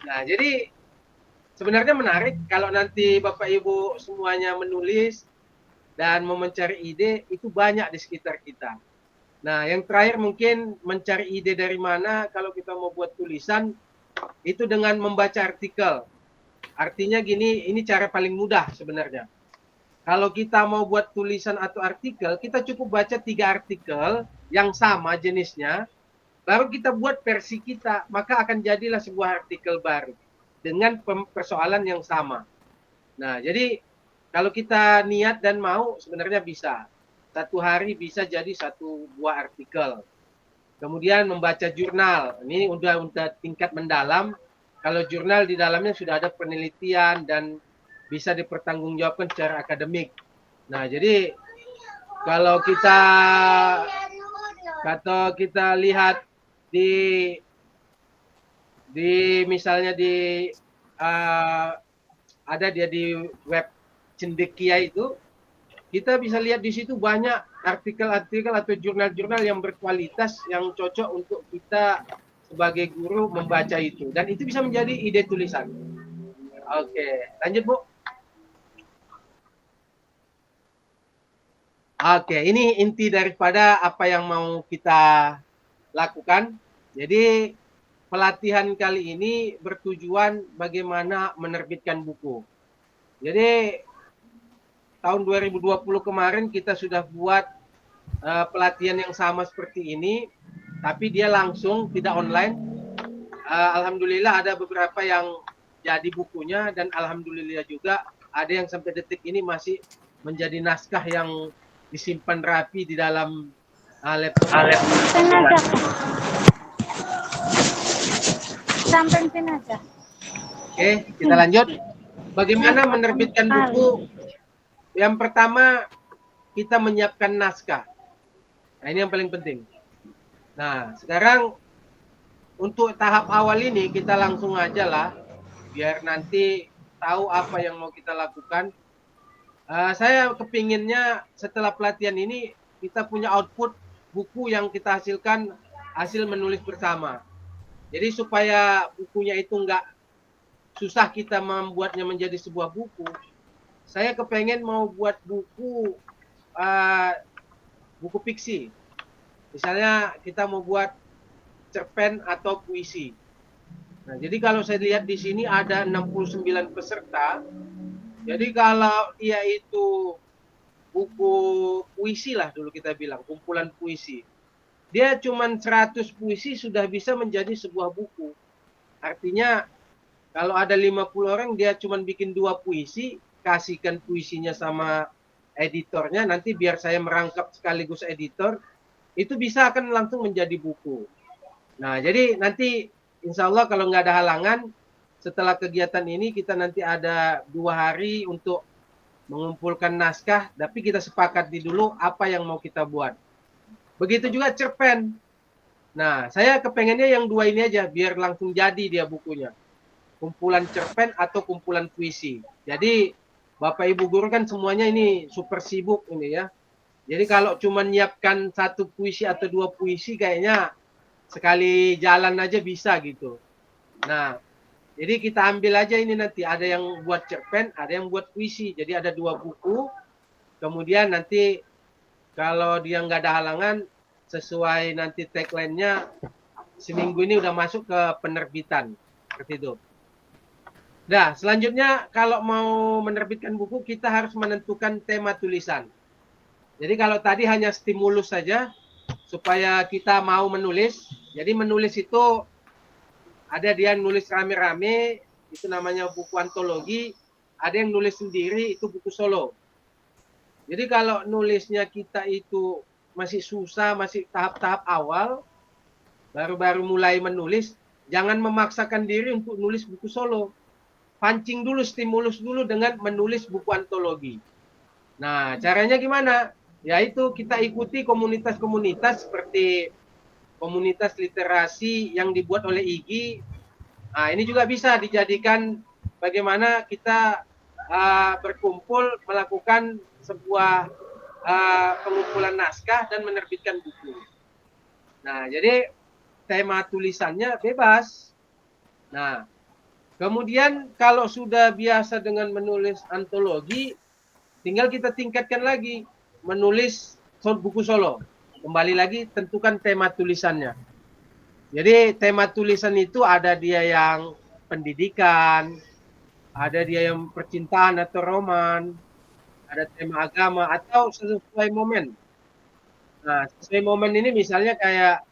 Nah, jadi sebenarnya menarik kalau nanti Bapak Ibu semuanya menulis dan mau mencari ide, itu banyak di sekitar kita. Nah, yang terakhir mungkin mencari ide dari mana kalau kita mau buat tulisan, itu dengan membaca artikel. Artinya gini, ini cara paling mudah sebenarnya. Kalau kita mau buat tulisan atau artikel, kita cukup baca 3 artikel yang sama jenisnya, baru kita buat versi kita, maka akan jadilah sebuah artikel baru dengan persoalan yang sama. Nah, jadi kalau kita niat dan mau, sebenarnya bisa. Satu hari bisa jadi satu buah artikel. Kemudian membaca jurnal, ini udah tingkat mendalam. Kalau jurnal di dalamnya sudah ada penelitian dan bisa dipertanggungjawabkan secara akademik. Nah, jadi kalau kita lihat di misalnya ada dia di web Cendekia itu, kita bisa lihat di situ banyak artikel-artikel atau jurnal-jurnal yang berkualitas yang cocok untuk kita sebagai guru membaca itu, dan itu bisa menjadi ide tulisan. Oke, lanjut Bu. Oke, ini inti daripada apa yang mau kita lakukan. Jadi pelatihan kali ini bertujuan bagaimana menerbitkan buku. Jadi tahun 2020 kemarin kita sudah buat pelatihan yang sama seperti ini. tapi dia langsung tidak online. Alhamdulillah ada beberapa yang jadi bukunya, dan alhamdulillah juga ada yang sampai detik ini masih menjadi naskah yang disimpan rapi di dalam laptop. Sengaja. Sampai sini aja. Oke, kita lanjut. Bagaimana menerbitkan buku? Yang pertama, kita menyiapkan naskah. Nah, ini yang paling penting. Nah, sekarang untuk tahap awal ini kita langsung aja lah, biar nanti tahu apa yang mau kita lakukan. Saya kepinginnya setelah pelatihan ini kita punya output buku yang kita hasilkan hasil menulis bersama. Jadi supaya bukunya itu nggak susah kita membuatnya menjadi sebuah buku, saya kepengen mau buat buku buku fiksi. Misalnya kita mau buat cerpen atau puisi. Nah, jadi kalau saya lihat di sini ada 69 peserta. Jadi kalau dia itu buku puisi lah dulu kita bilang, kumpulan puisi. Dia cuma 100 puisi sudah bisa menjadi sebuah buku. Artinya kalau ada 50 orang dia cuma bikin 2 puisi, kasihkan puisinya sama editornya, nanti biar saya merangkap sekaligus editor, itu bisa akan langsung menjadi buku. Nah, jadi nanti insya Allah kalau nggak ada halangan, setelah kegiatan ini kita nanti ada 2 hari untuk mengumpulkan naskah, tapi kita sepakati dulu apa yang mau kita buat. Begitu juga cerpen. Nah, saya kepengennya yang 2 ini aja, biar langsung jadi dia bukunya. Kumpulan cerpen atau kumpulan puisi. Jadi, Bapak Ibu guru kan semuanya ini super sibuk ini ya. Jadi kalau cuma nyiapkan 1 puisi atau 2 puisi kayaknya sekali jalan aja bisa gitu. Nah, jadi kita ambil aja ini nanti, ada yang buat cerpen, ada yang buat puisi. Jadi ada 2 buku, kemudian nanti kalau dia nggak ada halangan, sesuai nanti tagline-nya, seminggu ini udah masuk ke penerbitan. Seperti itu. Nah, selanjutnya kalau mau menerbitkan buku, kita harus menentukan tema tulisan. Jadi kalau tadi hanya stimulus saja, supaya kita mau menulis. Jadi menulis itu ada dia nulis rame-rame, itu namanya buku antologi. Ada yang nulis sendiri, itu buku solo. Jadi kalau nulisnya kita itu masih susah, masih tahap-tahap awal, baru-baru mulai menulis, jangan memaksakan diri untuk nulis buku solo. Pancing dulu, stimulus dulu dengan menulis buku antologi. Nah, caranya gimana? Yaitu kita ikuti komunitas-komunitas seperti komunitas literasi yang dibuat oleh IGI. Nah, ini juga bisa dijadikan bagaimana kita berkumpul melakukan sebuah pengumpulan naskah dan menerbitkan buku. Nah, jadi tema tulisannya bebas. Nah, kemudian kalau sudah biasa dengan menulis antologi, tinggal kita tingkatkan lagi menulis buku solo. Kembali lagi tentukan tema tulisannya. Jadi tema tulisan itu ada dia yang pendidikan, ada dia yang percintaan atau roman, ada tema agama atau sesuai momen. Nah, sesuai momen ini misalnya kayak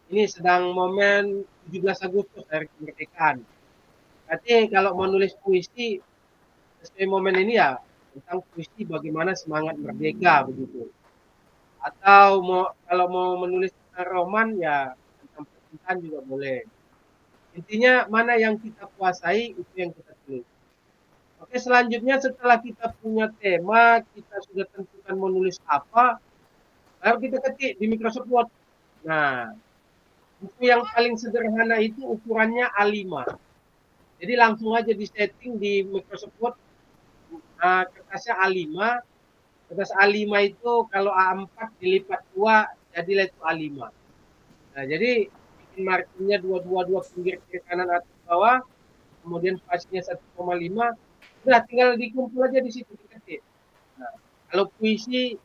ini sedang momen 17 Agustus hari kemerdekaan. Berarti kalau mau nulis puisi sesuai momen ini ya tentang puisi bagaimana semangat merdeka begitu. Atau kalau mau menulis tentang roman ya tentang percintaan juga boleh. Intinya mana yang kita kuasai itu yang kita tulis. Oke, selanjutnya setelah kita punya tema, kita sudah tentukan mau nulis apa, baru kita ketik di Microsoft Word. Nah, buku yang paling sederhana itu ukurannya A5. Jadi langsung aja di setting di Microsoft Word, kertasnya A5. Kertas A5 itu kalau A4 dilipat 2, jadilah itu A5. Nah, jadi bikin marginnya 222 pinggir kiri kanan atas bawah, kemudian spasinya 1,5, udah tinggal dikumpul aja di situ diketik. Nah, kalau puisi,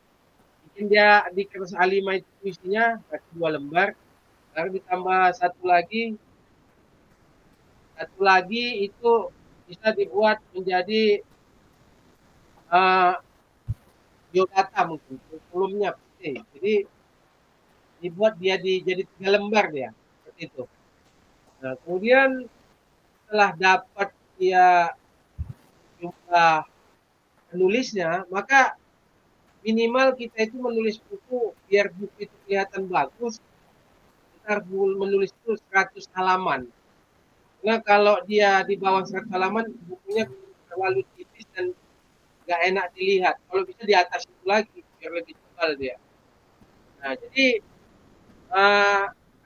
bikin dia di kertas A5 itu puisinya, kasih 2 lembar, lalu ditambah satu lagi itu bisa dibuat menjadi biodata mungkin, kurikulumnya. Jadi dibuat dia jadi 3 lembar dia, seperti itu. Nah, kemudian setelah dapat dia jumlah penulisnya, maka minimal kita itu menulis buku biar buku itu kelihatan bagus, kita harus menulis itu 100 halaman. Nah, kalau dia di bawah 100 halaman, bukunya terlalu tipis dan nggak enak dilihat. Kalau bisa di atas itu lagi, biar lebih tebal dia. Nah, jadi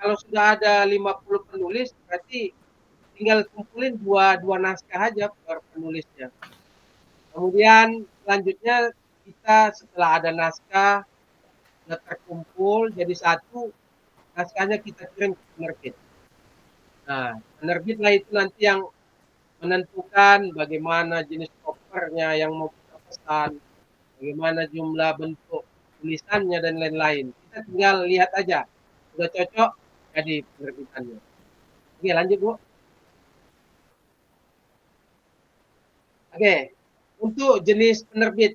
kalau sudah ada 50 penulis, berarti tinggal kumpulin dua naskah aja per penulisnya. Kemudian selanjutnya kita setelah ada naskah, sudah terkumpul jadi satu, naskahnya kita kirim ke penerbit. Nah, penerbit lah itu nanti yang menentukan bagaimana jenis covernya yang mau kita pesan, bagaimana jumlah bentuk tulisannya dan lain-lain. Kita tinggal lihat aja, sudah cocok jadi penerbitannya. Oke, lanjut Bu. Oke, untuk jenis penerbit,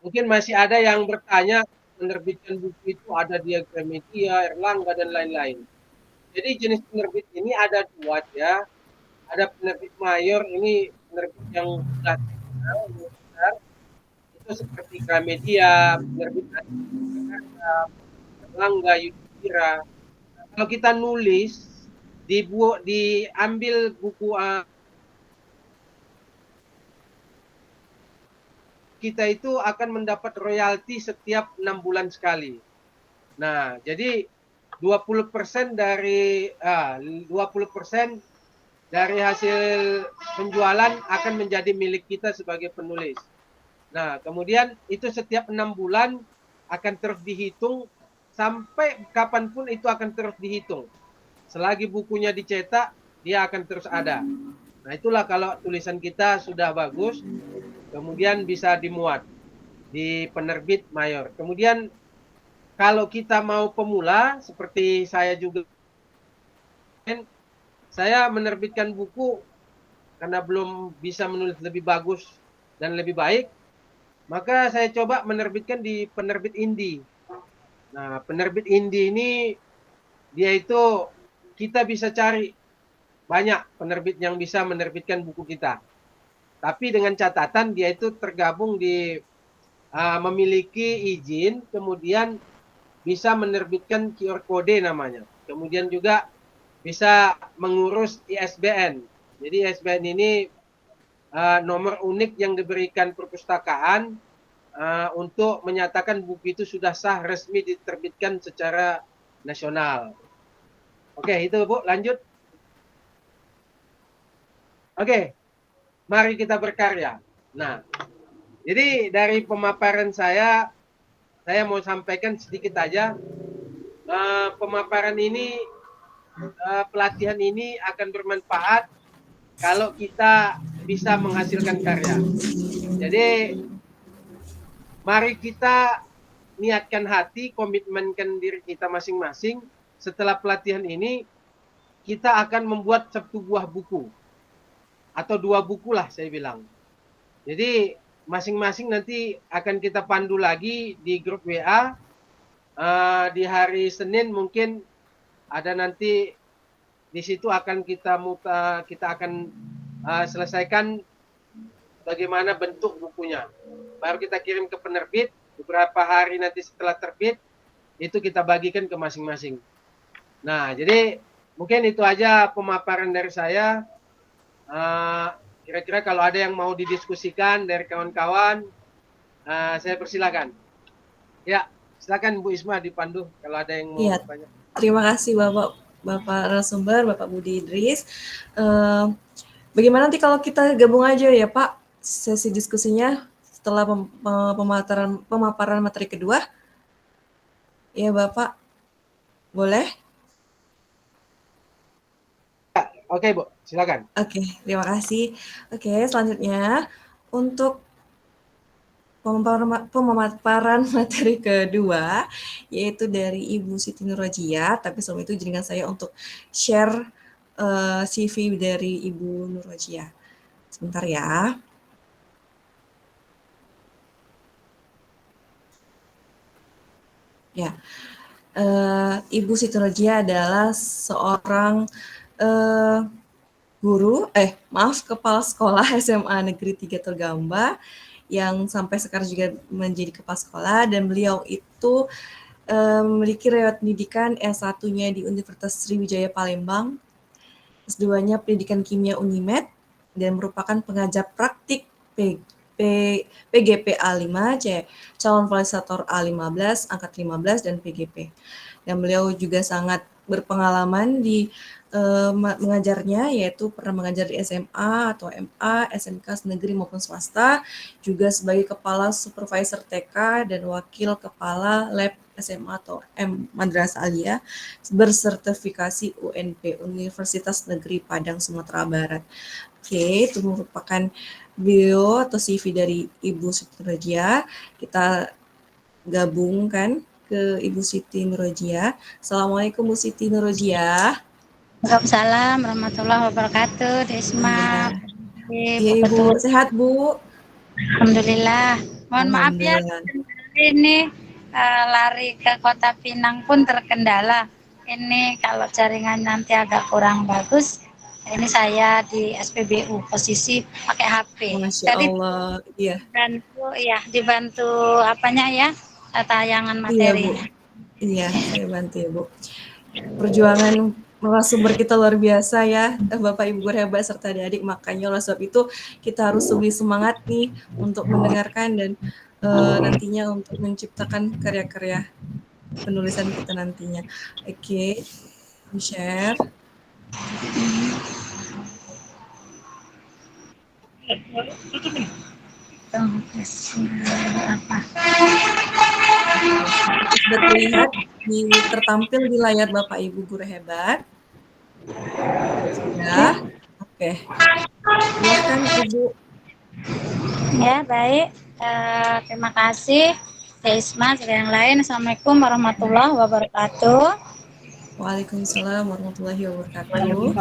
mungkin masih ada yang bertanya menerbitkan buku itu ada di Gramedia, Erlangga dan lain-lain. Jadi jenis penerbit ini ada dua ya. Ada penerbit mayor, ini penerbit yang sudah besar, itu seperti Gramedia, penerbit Jakarta, Erlangga, Yudhistira. Kalau kita nulis, diambil buku kita itu akan mendapat royalti setiap 6 bulan sekali. Nah, jadi 20% dari 20% dari hasil penjualan akan menjadi milik kita sebagai penulis. Nah, kemudian itu setiap 6 bulan akan terus dihitung sampai kapanpun itu akan terus dihitung. Selagi bukunya dicetak, dia akan terus ada. Nah, itulah kalau tulisan kita sudah bagus, kemudian bisa dimuat di penerbit mayor. Kemudian kalau kita mau pemula, seperti saya juga, saya menerbitkan buku karena belum bisa menulis lebih bagus dan lebih baik, maka saya coba menerbitkan di penerbit indie. Nah, penerbit indie ini dia itu kita bisa cari banyak penerbit yang bisa menerbitkan buku kita. Tapi dengan catatan dia itu tergabung di memiliki izin, kemudian bisa menerbitkan QR code namanya. Kemudian juga bisa mengurus ISBN. Jadi ISBN ini nomor unik yang diberikan perpustakaan untuk menyatakan buku itu sudah sah resmi diterbitkan secara nasional. Oke, itu Bu, lanjut. Oke, mari kita berkarya. Nah, jadi dari pemaparan saya mau sampaikan sedikit aja. Pemaparan ini, pelatihan ini akan bermanfaat kalau kita bisa menghasilkan karya. Jadi, mari kita niatkan hati, komitmenkan diri kita masing-masing. Setelah pelatihan ini, kita akan membuat 1 buah buku. Atau 2 buku lah saya bilang. Jadi masing-masing nanti akan kita pandu lagi di grup WA. Di hari Senin mungkin ada nanti di situ akan kita akan selesaikan bagaimana bentuk bukunya. Baru kita kirim ke penerbit, beberapa hari nanti setelah terbit itu kita bagikan ke masing-masing. Nah, jadi mungkin itu aja pemaparan dari saya. Kira-kira kalau ada yang mau didiskusikan dari kawan-kawan, saya persilakan. Ya, silakan Bu Isma dipandu kalau ada yang mau bertanya. Terima kasih Bapak narasumber, Bapak Budi Idris. Bagaimana nanti kalau kita gabung aja ya Pak sesi diskusinya setelah pemaparan materi kedua? Ya Bapak, boleh? Oke Bu, silakan. Oke, terima kasih. Oke, selanjutnya untuk pemaparan materi kedua yaitu dari Ibu Siti Nurhojia. Tapi sebelum itu izinkan saya untuk share CV dari Ibu Nurhojia. Sebentar ya. Ya. Ibu Siti Rojia adalah seorang kepala sekolah SMA Negeri 3 Tergamba yang sampai sekarang juga menjadi kepala sekolah, dan beliau itu memiliki riwayat pendidikan S1-nya di Universitas Sriwijaya Palembang, S2-nya Pendidikan Kimia Unimed, dan merupakan pengajar praktik PGP A5, calon validator A15, angkat 15, dan PGP. Dan beliau juga sangat berpengalaman di mengajarnya, yaitu pernah mengajar di SMA atau MA, SMK negeri maupun swasta, juga sebagai kepala supervisor TK dan wakil kepala lab SMA atau Madrasah Aliyah bersertifikasi UNP, Universitas Negeri Padang, Sumatera Barat. Oke, itu merupakan bio atau CV dari Ibu Siti Nurhojia. Kita gabungkan ke Ibu Siti Nurhojia. Assalamualaikum Bu Siti Nurhojia. Waalaikumsalam warahmatullahi wabarakatuh, Desma. Iya Ibu, sehat Bu? Alhamdulillah. Mohon maaf ya, ini lari ke Kota Pinang pun terkendala. Ini kalau jaringan nanti agak kurang bagus, ini saya di SPBU posisi pakai HP. Masya Jadi Allah, iya. dibantu apanya ya, tayangan materinya. Iya, saya bantu ya Bu. Perjuangan narasumber kita luar biasa ya, Bapak Ibu guru hebat serta adik-adik, makanya oleh sebab itu kita harus lebih semangat nih untuk mendengarkan dan nantinya untuk menciptakan karya-karya penulisan kita nantinya. Oke, share. Sudah terlihat tertampil di layar Bapak Ibu guru hebat. Sudah. Oke. Silakan Ibu. Ya, baik. Terima kasih. Isma, yang lain. Assalamualaikum warahmatullahi wabarakatuh. Waalaikumsalam warahmatullahi wabarakatuh.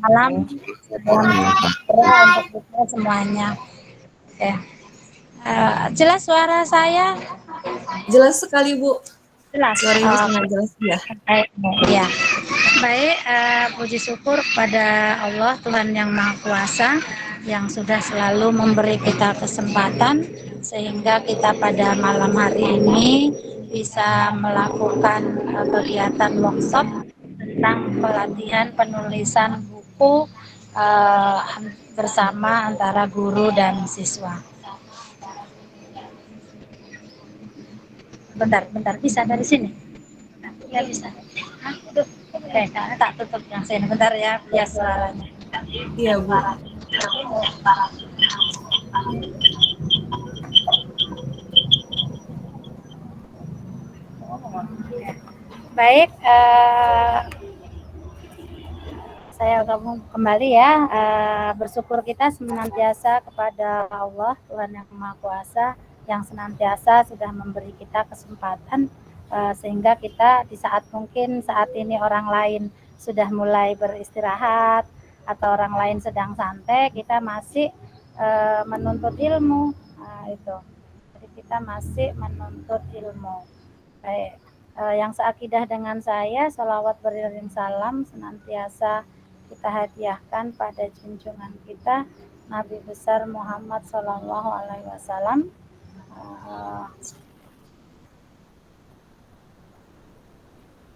Malam untuk kita semuanya. Oke. Jelas suara saya? Jelas sekali Bu. Jelas. Suara Ibu sangat jelas ya. Ya. Baik, puji syukur kepada Allah Tuhan yang Maha Kuasa yang sudah selalu memberi kita kesempatan sehingga kita pada malam hari ini bisa melakukan kegiatan workshop tentang pelatihan penulisan buku bersama antara guru dan siswa. Bentar, bisa dari sini? Nggak bisa. Oke, tak tutup yang sini. Bentar ya, biar suaranya. Iya Bu. Baik, saya gabung kembali ya. Bersyukur kita senantiasa kepada Allah Tuhan yang Maha Kuasa yang senantiasa sudah memberi kita kesempatan sehingga kita di saat mungkin saat ini orang lain sudah mulai beristirahat atau orang lain sedang santai, kita masih menuntut ilmu. Itu. Jadi kita masih menuntut ilmu. Baik. Yang seakidah dengan saya, sholawat beriring salam senantiasa kita hadiahkan pada junjungan kita Nabi besar Muhammad Sallallahu Alaihi Wasallam.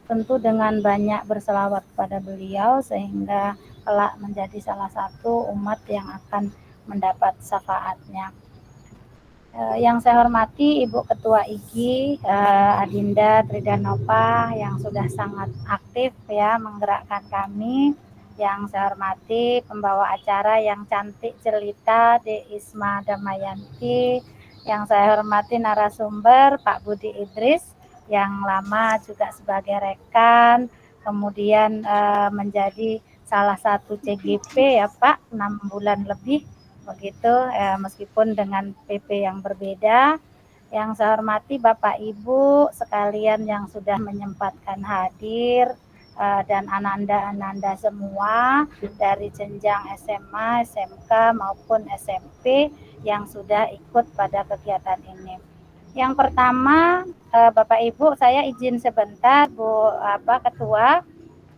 Tentu dengan banyak berselawat kepada beliau sehingga kelak menjadi salah satu umat yang akan mendapat syafaatnya. Yang saya hormati Ibu Ketua IGI, Adinda Tridanova yang sudah sangat aktif ya menggerakkan kami. Yang saya hormati pembawa acara yang cantik jelita De Isma Damayanti. Yang saya hormati narasumber Pak Budi Idris yang lama juga sebagai rekan, kemudian menjadi salah satu CGP ya Pak, 6 bulan lebih. Begitu, meskipun dengan PP yang berbeda. Yang saya hormati Bapak Ibu sekalian yang sudah menyempatkan hadir dan ananda-ananda semua dari jenjang SMA, SMK maupun SMP yang sudah ikut pada kegiatan ini. Yang pertama, Bapak Ibu, saya izin sebentar, Bu Ketua,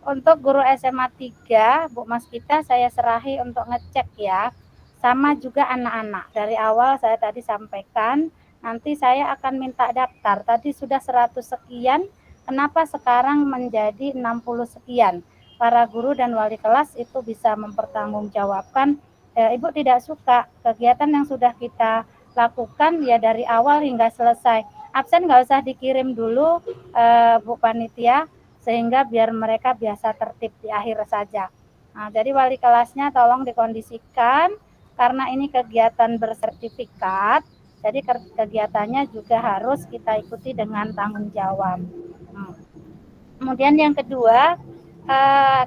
untuk guru SMA 3, Bu Mas kita saya serahi untuk ngecek ya. Sama juga anak-anak. Dari awal saya tadi sampaikan, nanti saya akan minta daftar. Tadi sudah 100 sekian, kenapa sekarang menjadi 60 sekian? Para guru dan wali kelas itu bisa mempertanggungjawabkan, Ibu tidak suka kegiatan yang sudah kita lakukan ya dari awal hingga selesai. Absen nggak usah dikirim dulu, Bu Panitia, sehingga biar mereka biasa tertib di akhir saja. Nah, jadi wali kelasnya tolong dikondisikan, karena ini kegiatan bersertifikat, jadi kegiatannya juga harus kita ikuti dengan tanggung jawab. Kemudian yang kedua,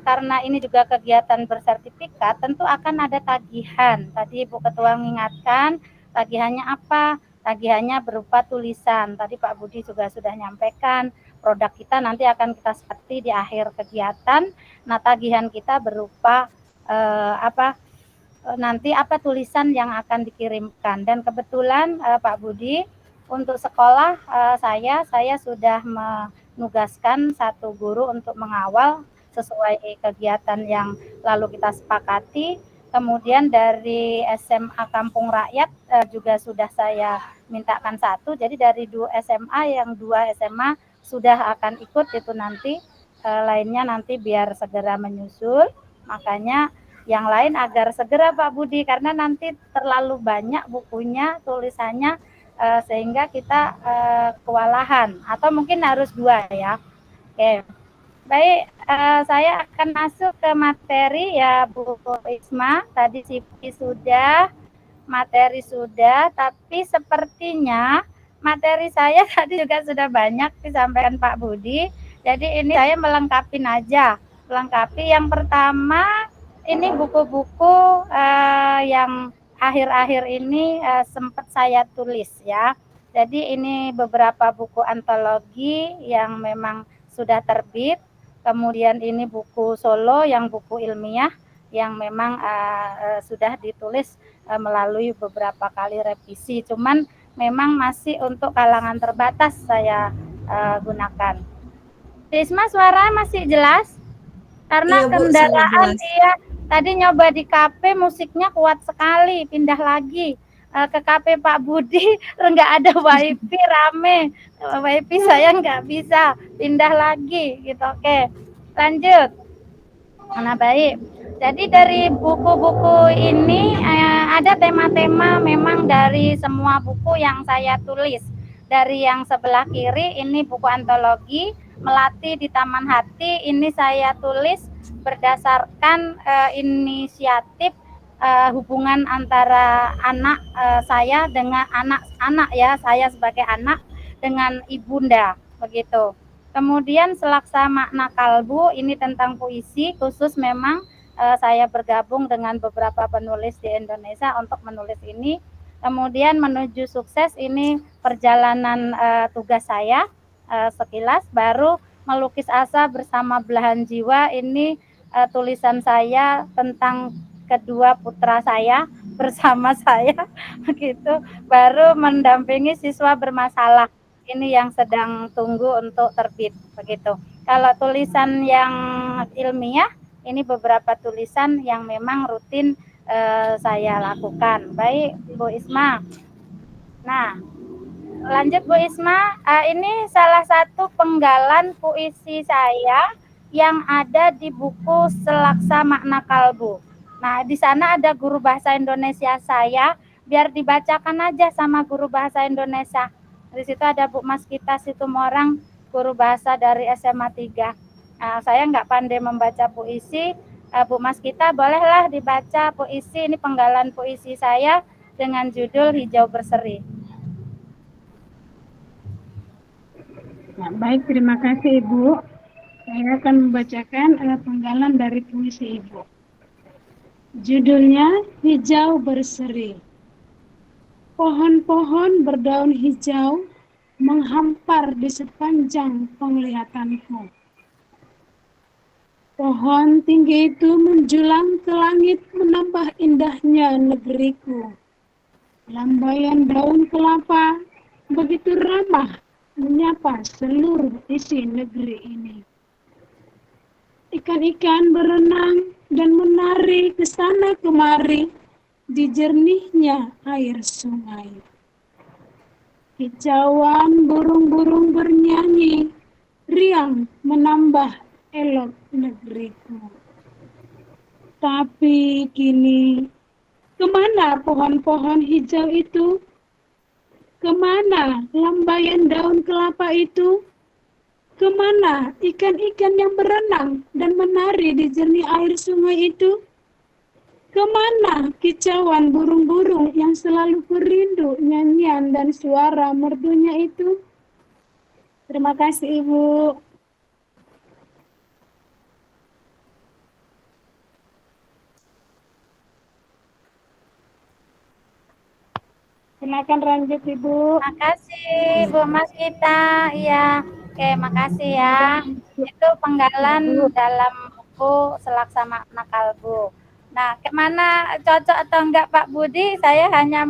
karena ini juga kegiatan bersertifikat, tentu akan ada tagihan. Tadi Ibu Ketua mengingatkan, tagihannya apa? Tagihannya berupa tulisan. Tadi Pak Budi juga sudah nyampaikan, produk kita nanti akan kita seperti di akhir kegiatan. Nah, tagihan kita berupa nanti apa tulisan yang akan dikirimkan. Dan kebetulan Pak Budi, untuk sekolah saya sudah menugaskan satu guru untuk mengawal sesuai kegiatan yang lalu kita sepakati. Kemudian dari SMA Kampung Rakyat juga sudah saya mintakan satu. Jadi dari 2 SMA, yang 2 SMA sudah akan ikut itu nanti. Lainnya nanti biar segera menyusul. Makanya yang lain agar segera Pak Budi, karena nanti terlalu banyak bukunya, tulisannya, sehingga kita kewalahan. Atau mungkin harus 2 ya. Oke. Baik, saya akan masuk ke materi ya Bu Isma. Tadi CV sudah, materi sudah, tapi sepertinya materi saya tadi juga sudah banyak disampaikan Pak Budi. Jadi ini saya melengkapi aja. Melengkapi yang pertama, ini buku-buku yang akhir-akhir ini sempat saya tulis ya. Jadi ini beberapa buku antologi yang memang sudah terbit. Kemudian ini buku solo yang buku ilmiah yang memang sudah ditulis melalui beberapa kali revisi. Cuman memang masih untuk kalangan terbatas saya gunakan. Risma, suara masih jelas? Karena Iya, Bu, kendaraan jelas. dia tadi nyoba di kafe, musiknya kuat sekali, pindah lagi ke kafe Pak Budi, nggak ada wifi, rame, wifi saya nggak bisa, pindah lagi gitu. Oke, lanjut. Nah, baik. Jadi dari buku-buku ini ada tema-tema memang dari semua buku yang saya tulis. Dari yang sebelah kiri ini buku antologi Melatih di Taman Hati, ini saya tulis berdasarkan inisiatif hubungan antara anak saya dengan anak-anak ya, saya sebagai anak dengan ibunda begitu. Kemudian Selaksa Makna Kalbu, ini tentang puisi, khusus memang saya bergabung dengan beberapa penulis di Indonesia untuk menulis ini. Kemudian Menuju Sukses, ini perjalanan tugas saya sekilas. Baru Melukis Asa Bersama Belahan Jiwa, ini tulisan saya tentang kedua putra saya bersama saya begitu. Baru Mendampingi Siswa Bermasalah, ini yang sedang tunggu untuk terbit begitu. Kalau tulisan yang ilmiah, ini beberapa tulisan yang memang rutin saya lakukan. Baik Bu Isma. Nah, lanjut Bu Isma, ini salah satu penggalan puisi saya yang ada di buku Selaksa Makna Kalbu. Nah, di sana ada guru bahasa Indonesia saya, biar dibacakan aja sama guru bahasa Indonesia. Di situ ada Bu Mas kita Situmorang, guru bahasa dari SMA 3. Nah, saya nggak pandai membaca puisi, Bu Mas kita bolehlah dibaca puisi, ini penggalan puisi saya dengan judul Hijau Berseri. Nah, baik, terima kasih Ibu. Saya akan membacakan penggalan dari puisi Ibu. Judulnya Hijau Berseri. Pohon-pohon berdaun hijau menghampar di sepanjang penglihatanku. Pohon tinggi itu menjulang ke langit menambah indahnya negeriku. Lambaian daun kelapa begitu ramah menyapa seluruh isi negeri ini. Ikan-ikan berenang dan menari ke sana kemari di jernihnya air sungai. Kicauan burung-burung bernyanyi, riang menambah elok negeriku. Tapi kini, kemana pohon-pohon hijau itu? Kemana lambaian daun kelapa itu? Kemana ikan-ikan yang berenang dan menari di jernih air sungai itu? Kemana kicauan burung-burung yang selalu merindu nyanyian dan suara merdunya itu? Terima kasih, Ibu. Silakan lanjut, Ibu. Makasih Bu Mas Gita. Iya, oke, makasih ya. Itu penggalan dalam buku Selaksana Kalbu. Nah, kemana cocok atau enggak Pak Budi? Saya hanya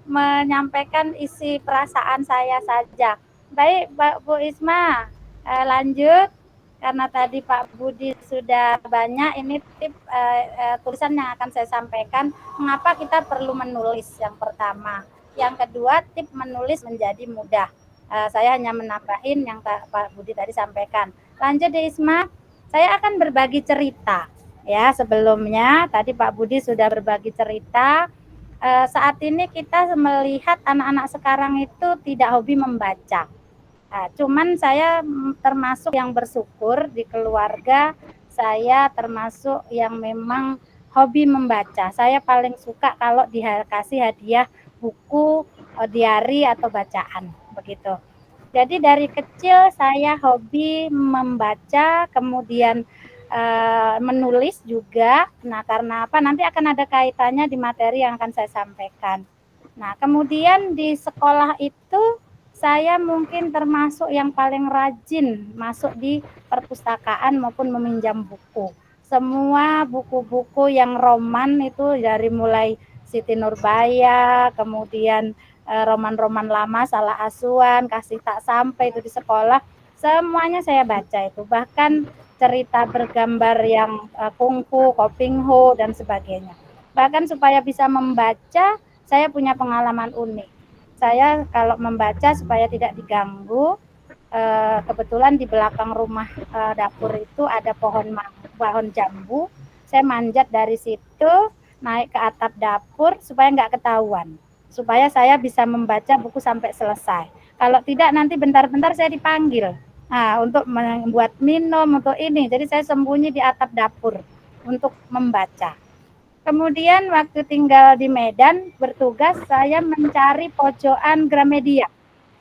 menyampaikan isi perasaan saya saja. Baik, Bu Isma, lanjut. Karena tadi Pak Budi sudah banyak, ini tip tulisan yang akan saya sampaikan. Mengapa kita perlu menulis yang pertama. Yang kedua, tip menulis menjadi mudah. Saya hanya menambahin yang Pak Budi tadi sampaikan. Lanjut di Isma, saya akan berbagi cerita. Ya, sebelumnya tadi Pak Budi sudah berbagi cerita. Saat ini kita melihat anak-anak sekarang itu tidak hobi membaca. Cuman saya termasuk yang bersyukur di keluarga, saya termasuk yang memang hobi membaca. Saya paling suka kalau dikasih hadiah buku, diari atau bacaan, begitu. Jadi dari kecil saya hobi membaca, kemudian menulis juga. Nah, karena apa? Nanti akan ada kaitannya di materi yang akan saya sampaikan. Nah, kemudian di sekolah itu saya mungkin termasuk yang paling rajin masuk di perpustakaan maupun meminjam buku. Semua buku-buku yang roman itu dari mulai Siti Nurbaya, kemudian roman-roman lama, Salah Asuhan, Kasih Tak Sampai itu di sekolah, semuanya saya baca itu. Bahkan cerita bergambar yang kungfu, kopingho, dan sebagainya. Bahkan supaya bisa membaca, saya punya pengalaman unik. Saya kalau membaca supaya tidak diganggu, kebetulan di belakang rumah dapur itu ada pohon jambu. Saya manjat dari situ naik ke atap dapur supaya nggak ketahuan, supaya saya bisa membaca buku sampai selesai. Kalau tidak nanti bentar-bentar saya dipanggil untuk membuat minum, untuk ini. Jadi saya sembunyi di atap dapur untuk membaca. Kemudian waktu tinggal di Medan bertugas, saya mencari pojokan Gramedia.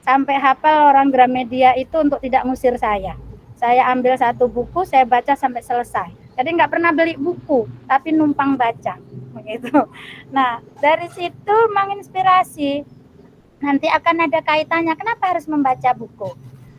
Sampai hafal orang Gramedia itu untuk tidak ngusir saya. Saya ambil satu buku, saya baca sampai selesai. Jadi nggak pernah beli buku, tapi numpang baca. Begitu. Nah, dari situ menginspirasi. Nanti akan ada kaitannya, kenapa harus membaca buku.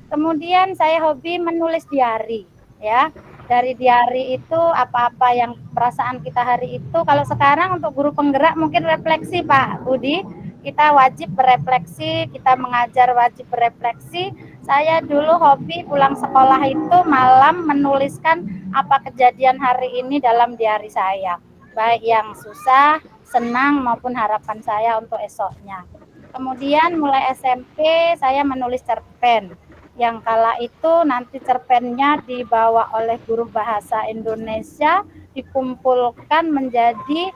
Kemudian saya hobi menulis diari. Ya, dari diari itu apa-apa yang perasaan kita hari itu. Kalau sekarang untuk guru penggerak mungkin refleksi Pak Budi, kita wajib berefleksi, kita mengajar wajib berefleksi. Saya dulu hobi pulang sekolah itu malam menuliskan apa kejadian hari ini dalam diari saya, baik yang susah, senang maupun harapan saya untuk esoknya. Kemudian mulai SMP saya menulis cerpen. Yang kala itu nanti cerpennya dibawa oleh guru bahasa Indonesia, dikumpulkan menjadi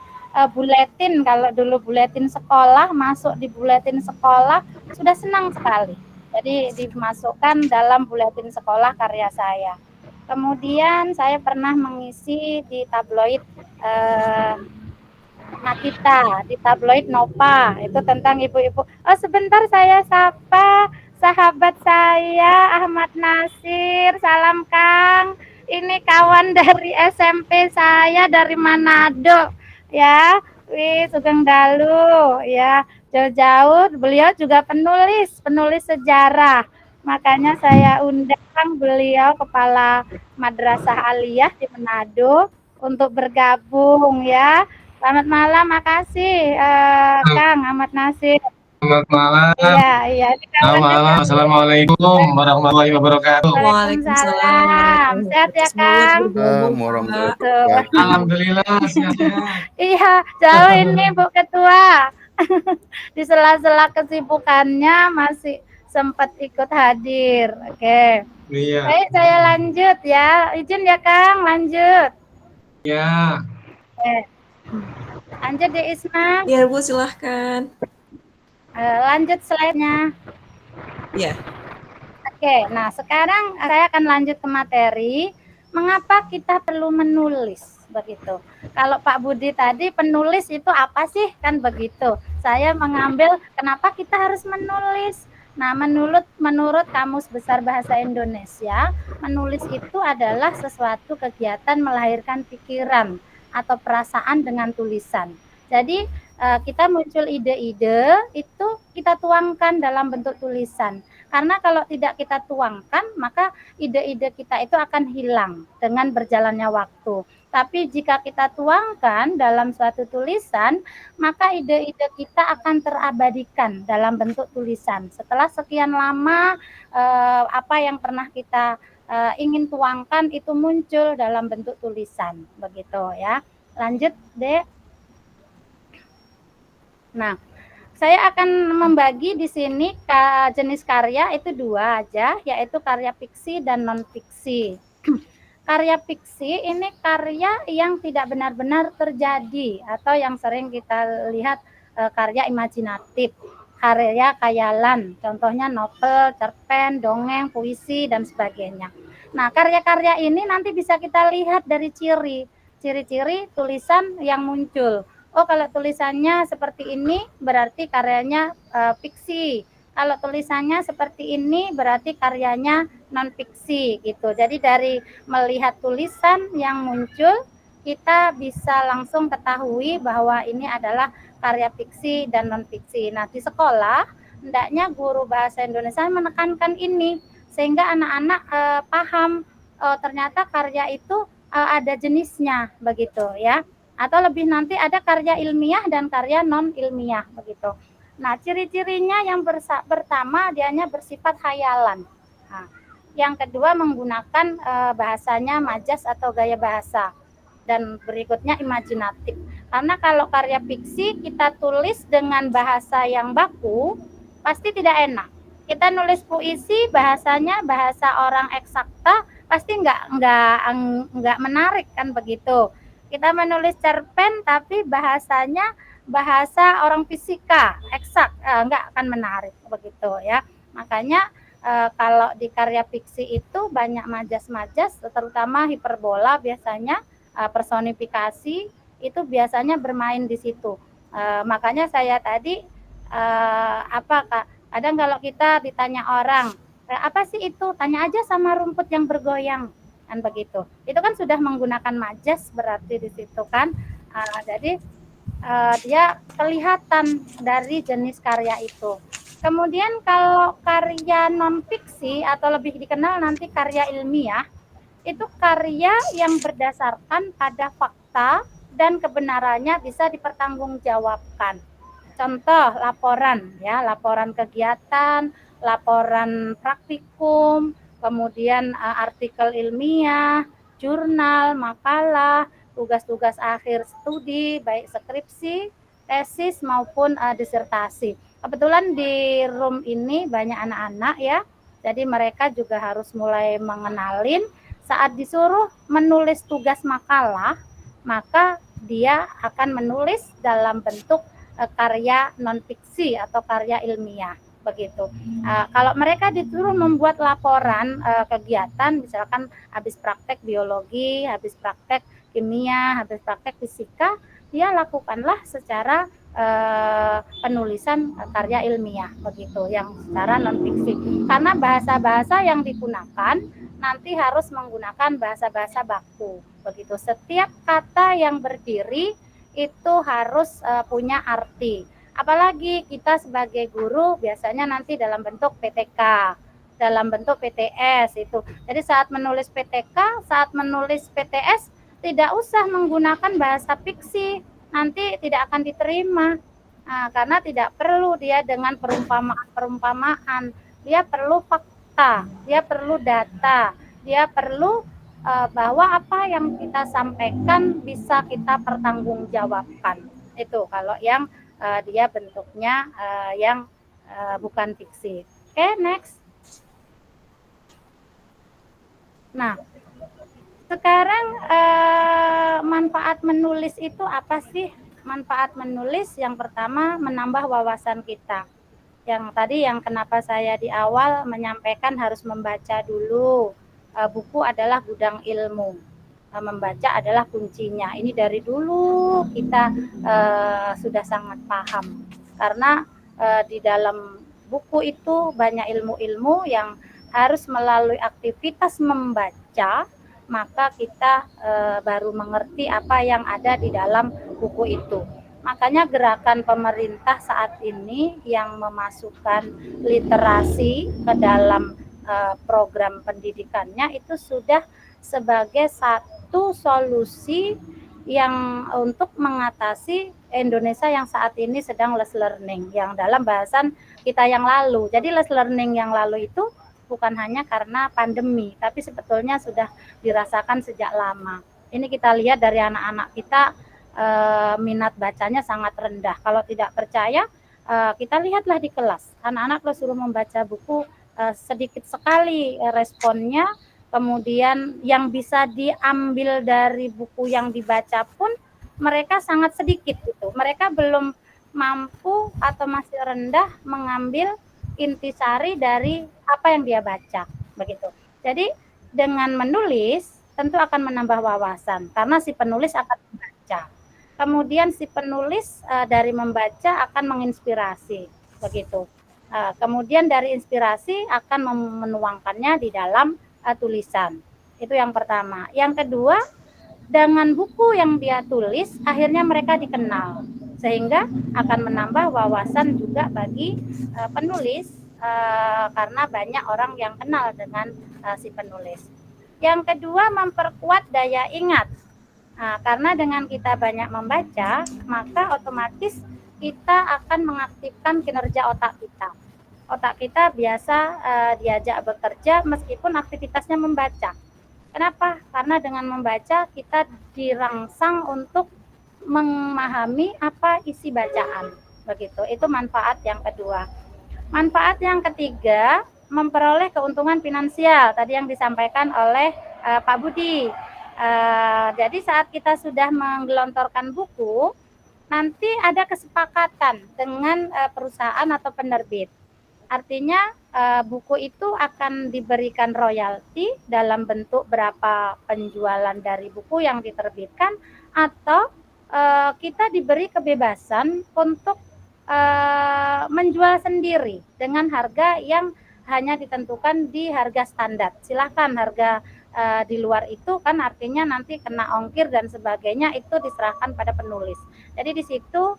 buletin. Kalau dulu buletin sekolah, masuk di buletin sekolah, sudah senang sekali. Jadi dimasukkan dalam buletin sekolah karya saya. Kemudian saya pernah mengisi di tabloid Nakita, di tabloid Nova, itu tentang ibu-ibu. Oh, sebentar saya sapa sahabat saya Ahmad Nasir. Salam Kang. Ini kawan dari SMP saya dari Manado ya. Wih, Sugeng Dalu ya. Jauh-jauh beliau juga penulis sejarah. Makanya saya undang beliau kepala Madrasah Aliyah di Manado untuk bergabung ya. Selamat malam, makasih Kang Ahmad Nasir. Selamat malam. Iya, ini Selamat kawan malam. dekat. Assalamualaikum warahmatullahi wabarakatuh. Waalaikumsalam. Sehat ya, Kang? Assalamualaikum warahmatullahi Tuh. wabarakatuh. Alhamdulillah sehat-sehat. Iya, jauh ini Bu Ketua. Di sela-sela kesibukannya masih sempat ikut hadir. Oke. Iya. Baik, saya lanjut ya. Izin ya, Kang, lanjut. Ya. Lanjut ya, Isma. Ya, Bu, silahkan. Lanjut slide-nya. Ya. Oke, nah sekarang saya akan lanjut ke materi. Mengapa kita perlu menulis begitu? Kalau Pak Budi tadi penulis itu apa sih? Kan begitu. Saya mengambil kenapa kita harus menulis. Nah, menurut Kamus Besar Bahasa Indonesia, menulis itu adalah sesuatu kegiatan melahirkan pikiran atau perasaan dengan tulisan. Jadi kita muncul ide-ide itu kita tuangkan dalam bentuk tulisan. Karena kalau tidak kita tuangkan, maka ide-ide kita itu akan hilang dengan berjalannya waktu. Tapi jika kita tuangkan dalam suatu tulisan, maka ide-ide kita akan terabadikan dalam bentuk tulisan. Setelah sekian lama, apa yang pernah kita ingin tuangkan itu muncul dalam bentuk tulisan. Begitu ya. Lanjut, Dek. Nah, saya akan membagi di sini jenis karya itu dua aja, yaitu karya fiksi dan non-fiksi. Karya fiksi ini karya yang tidak benar-benar terjadi atau yang sering kita lihat karya imajinatif, karya khayalan, contohnya novel, cerpen, dongeng, puisi, dan sebagainya. Nah, karya-karya ini nanti bisa kita lihat dari ciri-ciri tulisan yang muncul. Oh, kalau tulisannya seperti ini berarti karyanya fiksi. Kalau tulisannya seperti ini berarti karyanya non-fiksi gitu. Jadi dari melihat tulisan yang muncul, kita bisa langsung ketahui bahwa ini adalah karya fiksi dan non-fiksi. Nah, di sekolah hendaknya guru bahasa Indonesia menekankan ini sehingga anak-anak paham ternyata karya itu ada jenisnya begitu ya. Atau lebih nanti ada karya ilmiah dan karya non ilmiah begitu. Nah, ciri-cirinya yang pertama dianya bersifat khayalan. Nah, yang kedua menggunakan bahasanya majas atau gaya bahasa, dan berikutnya imajinatif. Karena kalau karya fiksi kita tulis dengan bahasa yang baku pasti tidak enak. Kita nulis puisi bahasanya bahasa orang eksakta pasti nggak menarik kan begitu. Kita menulis cerpen tapi bahasanya bahasa orang fisika eksak, enggak akan menarik begitu ya. Makanya kalau di karya fiksi itu banyak majas-majas, terutama hiperbola biasanya, personifikasi itu biasanya bermain di situ. Makanya saya tadi kadang kalau kita ditanya orang apa sih itu, tanya aja sama rumput yang bergoyang. Kan begitu. Itu kan sudah menggunakan majas berarti di situ kan. Jadi dia kelihatan dari jenis karya itu. Kemudian kalau karya non-fiksi atau lebih dikenal nanti karya ilmiah, itu karya yang berdasarkan pada fakta dan kebenarannya bisa dipertanggungjawabkan. Contoh laporan ya, laporan kegiatan, laporan praktikum, kemudian artikel ilmiah, jurnal, makalah, tugas-tugas akhir studi, baik skripsi, tesis maupun disertasi. Kebetulan di room ini banyak anak-anak ya, jadi mereka juga harus mulai mengenalin saat disuruh menulis tugas makalah, maka dia akan menulis dalam bentuk karya non-fiksi atau karya ilmiah. Begitu. Kalau mereka disuruh membuat laporan kegiatan, misalkan habis praktek biologi, habis praktek kimia, habis praktek fisika, dia lakukanlah secara penulisan karya ilmiah, begitu, yang secara non fiksi. Karena bahasa-bahasa yang digunakan nanti harus menggunakan bahasa-bahasa baku, begitu. Setiap kata yang berdiri itu harus punya arti. Apalagi kita sebagai guru biasanya nanti dalam bentuk PTK, dalam bentuk PTS itu. Jadi saat menulis PTK, saat menulis PTS tidak usah menggunakan bahasa fiksi, nanti tidak akan diterima. Karena tidak perlu dia dengan perumpamaan-perumpamaan, dia perlu fakta, dia perlu data, dia perlu bahwa apa yang kita sampaikan bisa kita pertanggungjawabkan. Itu kalau yang dia bentuknya yang bukan fiksi. Oke, next. Nah, sekarang manfaat menulis itu apa sih? Manfaat menulis yang pertama menambah wawasan kita. Yang tadi yang kenapa saya di awal menyampaikan harus membaca dulu. Buku adalah gudang ilmu. Membaca adalah kuncinya. Ini dari dulu kita sudah sangat paham. Karena di dalam buku itu banyak ilmu-ilmu yang harus melalui aktivitas membaca, maka kita baru mengerti apa yang ada di dalam buku itu. Makanya gerakan pemerintah saat ini yang memasukkan literasi ke dalam program pendidikannya itu sudah sebagai satu solusi yang untuk mengatasi Indonesia yang saat ini sedang less learning, yang dalam bahasan kita yang lalu. Jadi less learning yang lalu itu bukan hanya karena pandemi, tapi sebetulnya sudah dirasakan sejak lama. Ini kita lihat dari anak-anak kita, minat bacanya sangat rendah. Kalau tidak percaya, kita lihatlah di kelas. Anak-anak kalau suruh membaca buku, sedikit sekali responnya. Kemudian yang bisa diambil dari buku yang dibaca pun mereka sangat sedikit gitu. Mereka belum mampu atau masih rendah mengambil intisari dari apa yang dia baca, begitu. Jadi dengan menulis tentu akan menambah wawasan karena si penulis akan membaca. Kemudian si penulis dari membaca akan menginspirasi, begitu. Kemudian dari inspirasi akan menuangkannya di dalam tulisan. Itu yang pertama. Yang kedua, dengan buku yang dia tulis akhirnya mereka dikenal, sehingga akan menambah wawasan juga bagi penulis karena banyak orang yang kenal dengan si penulis. Yang kedua, memperkuat daya ingat. Karena dengan kita banyak membaca, maka otomatis kita akan mengaktifkan kinerja otak kita. Otak kita biasa diajak bekerja meskipun aktivitasnya membaca. Kenapa? Karena dengan membaca kita dirangsang untuk memahami apa isi bacaan. Begitu. Itu manfaat yang kedua. Manfaat yang ketiga, memperoleh keuntungan finansial. Tadi yang disampaikan oleh Pak Budi. Jadi saat kita sudah menggelontorkan buku, nanti ada kesepakatan dengan perusahaan atau penerbit. Artinya buku itu akan diberikan royalti dalam bentuk berapa penjualan dari buku yang diterbitkan, atau kita diberi kebebasan untuk menjual sendiri dengan harga yang hanya ditentukan di harga standar. Silahkan harga di luar itu kan artinya nanti kena ongkir dan sebagainya, itu diserahkan pada penulis. Jadi di situ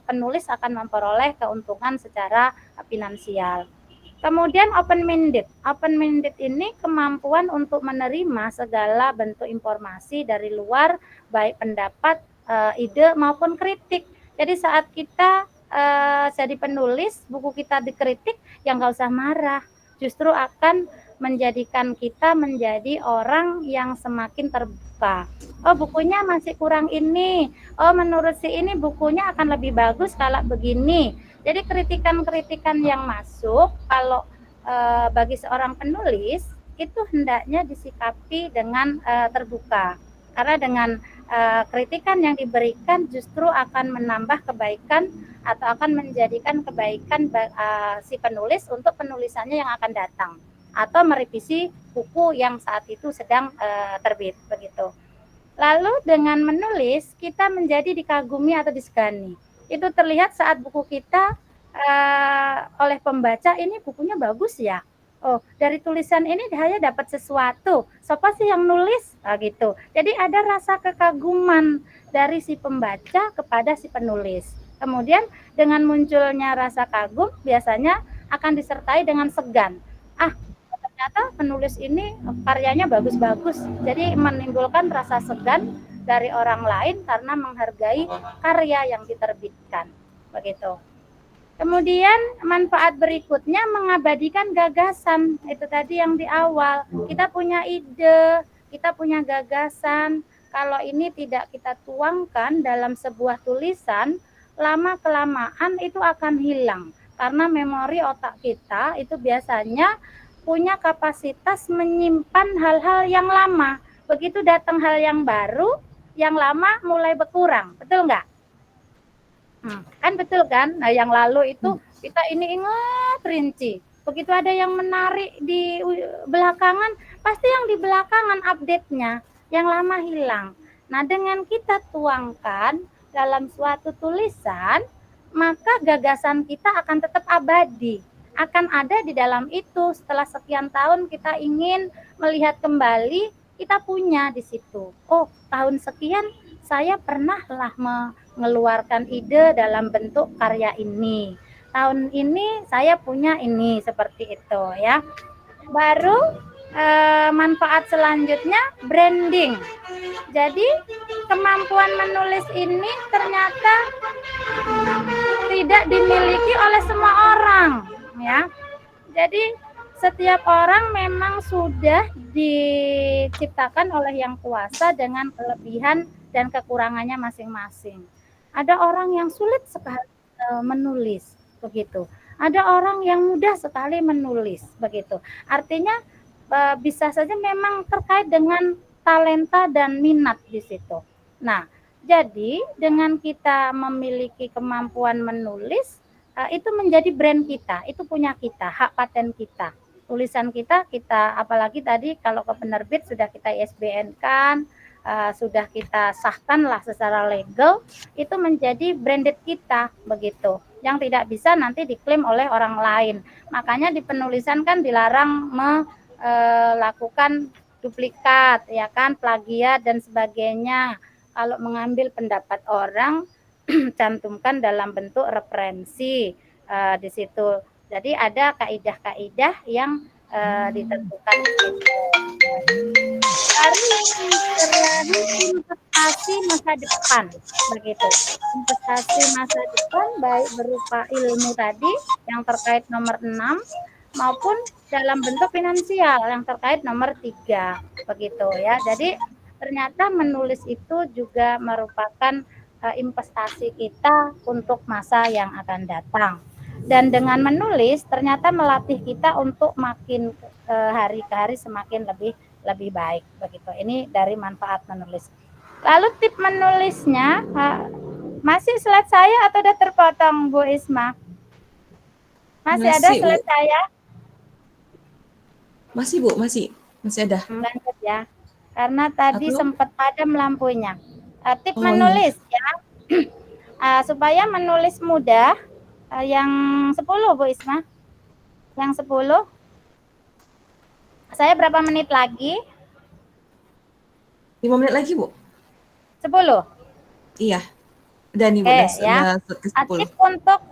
penulis akan memperoleh keuntungan secara finansial. Kemudian open-minded. Open-minded ini kemampuan untuk menerima segala bentuk informasi dari luar, baik pendapat, ide maupun kritik. Jadi saat kita jadi penulis, buku kita dikritik, ya nggak usah marah. Justru akan menjadikan kita menjadi orang yang semakin terbuka. Oh, bukunya masih kurang ini. Oh, menurut si ini bukunya akan lebih bagus kalau begini. Jadi kritikan-kritikan yang masuk kalau bagi seorang penulis itu hendaknya disikapi dengan terbuka. Karena dengan kritikan yang diberikan justru akan menambah kebaikan atau akan menjadikan kebaikan si penulis untuk penulisannya yang akan datang, atau merevisi buku yang saat itu sedang terbit, begitu. Lalu dengan menulis kita menjadi dikagumi atau disegani. Itu terlihat saat buku kita oleh pembaca, ini bukunya bagus ya. Oh, dari tulisan ini dia dapat sesuatu. Siapa sih yang nulis? Gitu. Jadi ada rasa kekaguman dari si pembaca kepada si penulis. Kemudian dengan munculnya rasa kagum biasanya akan disertai dengan segan. Ternyata penulis ini karyanya bagus-bagus. Jadi menimbulkan rasa segan dari orang lain karena menghargai karya yang diterbitkan. begitu. Kemudian manfaat berikutnya mengabadikan gagasan. Itu tadi yang di awal. Kita punya ide, kita punya gagasan. Kalau ini tidak kita tuangkan dalam sebuah tulisan, lama-kelamaan itu akan hilang. Karena memori otak kita itu biasanya punya kapasitas menyimpan hal-hal yang lama. Begitu datang hal yang baru, yang lama mulai berkurang. Betul nggak? Kan betul kan? Nah, yang lalu itu kita ini ingat rinci. Begitu ada yang menarik di belakangan, pasti yang di belakangan update-nya, yang lama hilang. Nah, dengan kita tuangkan dalam suatu tulisan, maka gagasan kita akan tetap abadi. Akan ada di dalam itu. Setelah sekian tahun kita ingin melihat kembali, kita punya di situ. Oh, tahun sekian saya pernahlah mengeluarkan ide dalam bentuk karya ini. Tahun ini saya punya ini, seperti itu ya. Baru manfaat selanjutnya branding. Jadi kemampuan menulis ini ternyata tidak dimiliki oleh semua orang ya. Jadi setiap orang memang sudah diciptakan oleh Yang Kuasa dengan kelebihan dan kekurangannya masing-masing. Ada orang yang sulit sekali menulis, begitu. Ada orang yang mudah sekali menulis, begitu. Artinya bisa saja memang terkait dengan talenta dan minat di situ. Nah, jadi dengan kita memiliki kemampuan menulis, itu menjadi brand kita, itu punya kita, hak paten kita. Tulisan kita apalagi tadi kalau ke penerbit sudah kita ISBN-kan, sudah kita sahkan lah secara legal, itu menjadi branded kita, begitu. Yang tidak bisa nanti diklaim oleh orang lain. Makanya di penulisan kan dilarang melakukan duplikat, ya kan, plagiat dan sebagainya. Kalau mengambil pendapat orang, cantumkan dalam bentuk referensi di situ. Jadi ada kaidah-kaidah yang ditentukan di situ. Lalu investasi masa depan, begitu. Investasi masa depan baik berupa ilmu tadi yang terkait nomor 6 maupun dalam bentuk finansial yang terkait nomor 3, begitu ya. Jadi ternyata menulis itu juga merupakan investasi kita untuk masa yang akan datang. Dan dengan menulis ternyata melatih kita untuk makin hari ke hari semakin lebih baik, begitu. Ini dari manfaat menulis. Lalu tip menulisnya, masih slide saya atau udah terpotong, Bu Isma? Masih ada slide Bu. saya? Masih Bu, masih ada. Lanjut ya, karena tadi sempat padam lampunya. Tip menulis ya, supaya menulis mudah. Yang 10 Bu Isma, yang 10. Saya berapa menit lagi? 5 menit lagi Bu. 10? Iya, udah nih Bu, ya. ke-10. Tip untuk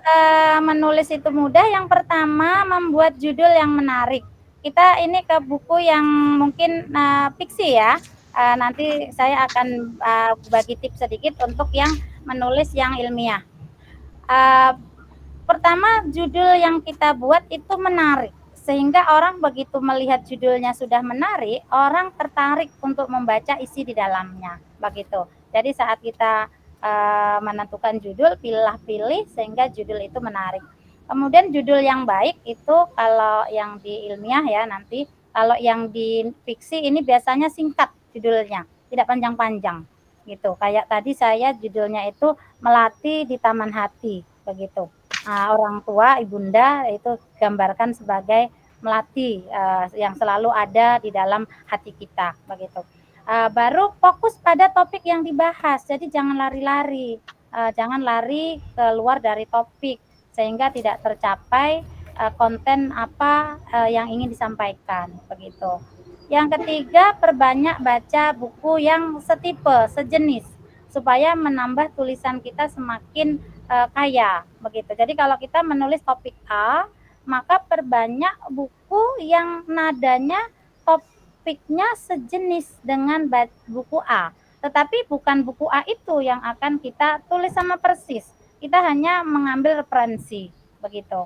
menulis itu mudah, yang pertama membuat judul yang menarik. Kita ini ke buku yang mungkin fiksi ya. Nanti saya akan bagi tips sedikit untuk yang menulis yang ilmiah. Pertama, judul yang kita buat itu menarik, sehingga orang begitu melihat judulnya sudah menarik, orang tertarik untuk membaca isi di dalamnya, begitu. Jadi saat kita menentukan judul, pilih sehingga judul itu menarik. Kemudian judul yang baik itu kalau yang di ilmiah ya nanti, kalau yang di fiksi ini biasanya singkat judulnya, tidak panjang-panjang, gitu. Kayak tadi saya judulnya itu Melati di Taman Hati, begitu. Orang tua, ibunda itu gambarkan sebagai melati yang selalu ada di dalam hati kita, begitu. Baru fokus pada topik yang dibahas, jadi jangan lari-lari, jangan lari keluar dari topik sehingga tidak tercapai konten apa yang ingin disampaikan, begitu. Yang ketiga, perbanyak baca buku yang setipe, sejenis, supaya menambah tulisan kita semakin kaya, begitu. Jadi kalau kita menulis topik A, maka perbanyak buku yang nadanya topiknya sejenis dengan buku A. Tetapi bukan buku A itu yang akan kita tulis sama persis. kita hanya mengambil referensi begitu.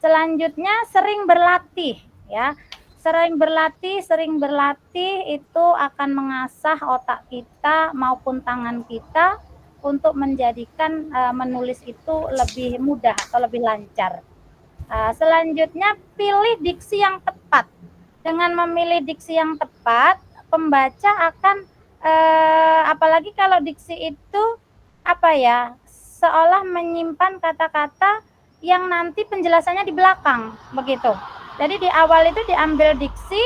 Selanjutnya sering berlatih ya. Sering berlatih itu akan mengasah otak kita maupun tangan kita untuk menjadikan menulis itu lebih mudah atau lebih lancar. Selanjutnya pilih diksi yang tepat. Dengan memilih diksi yang tepat, pembaca akan apalagi kalau diksi itu seolah menyimpan kata-kata yang nanti penjelasannya di belakang begitu. Jadi di awal itu diambil diksi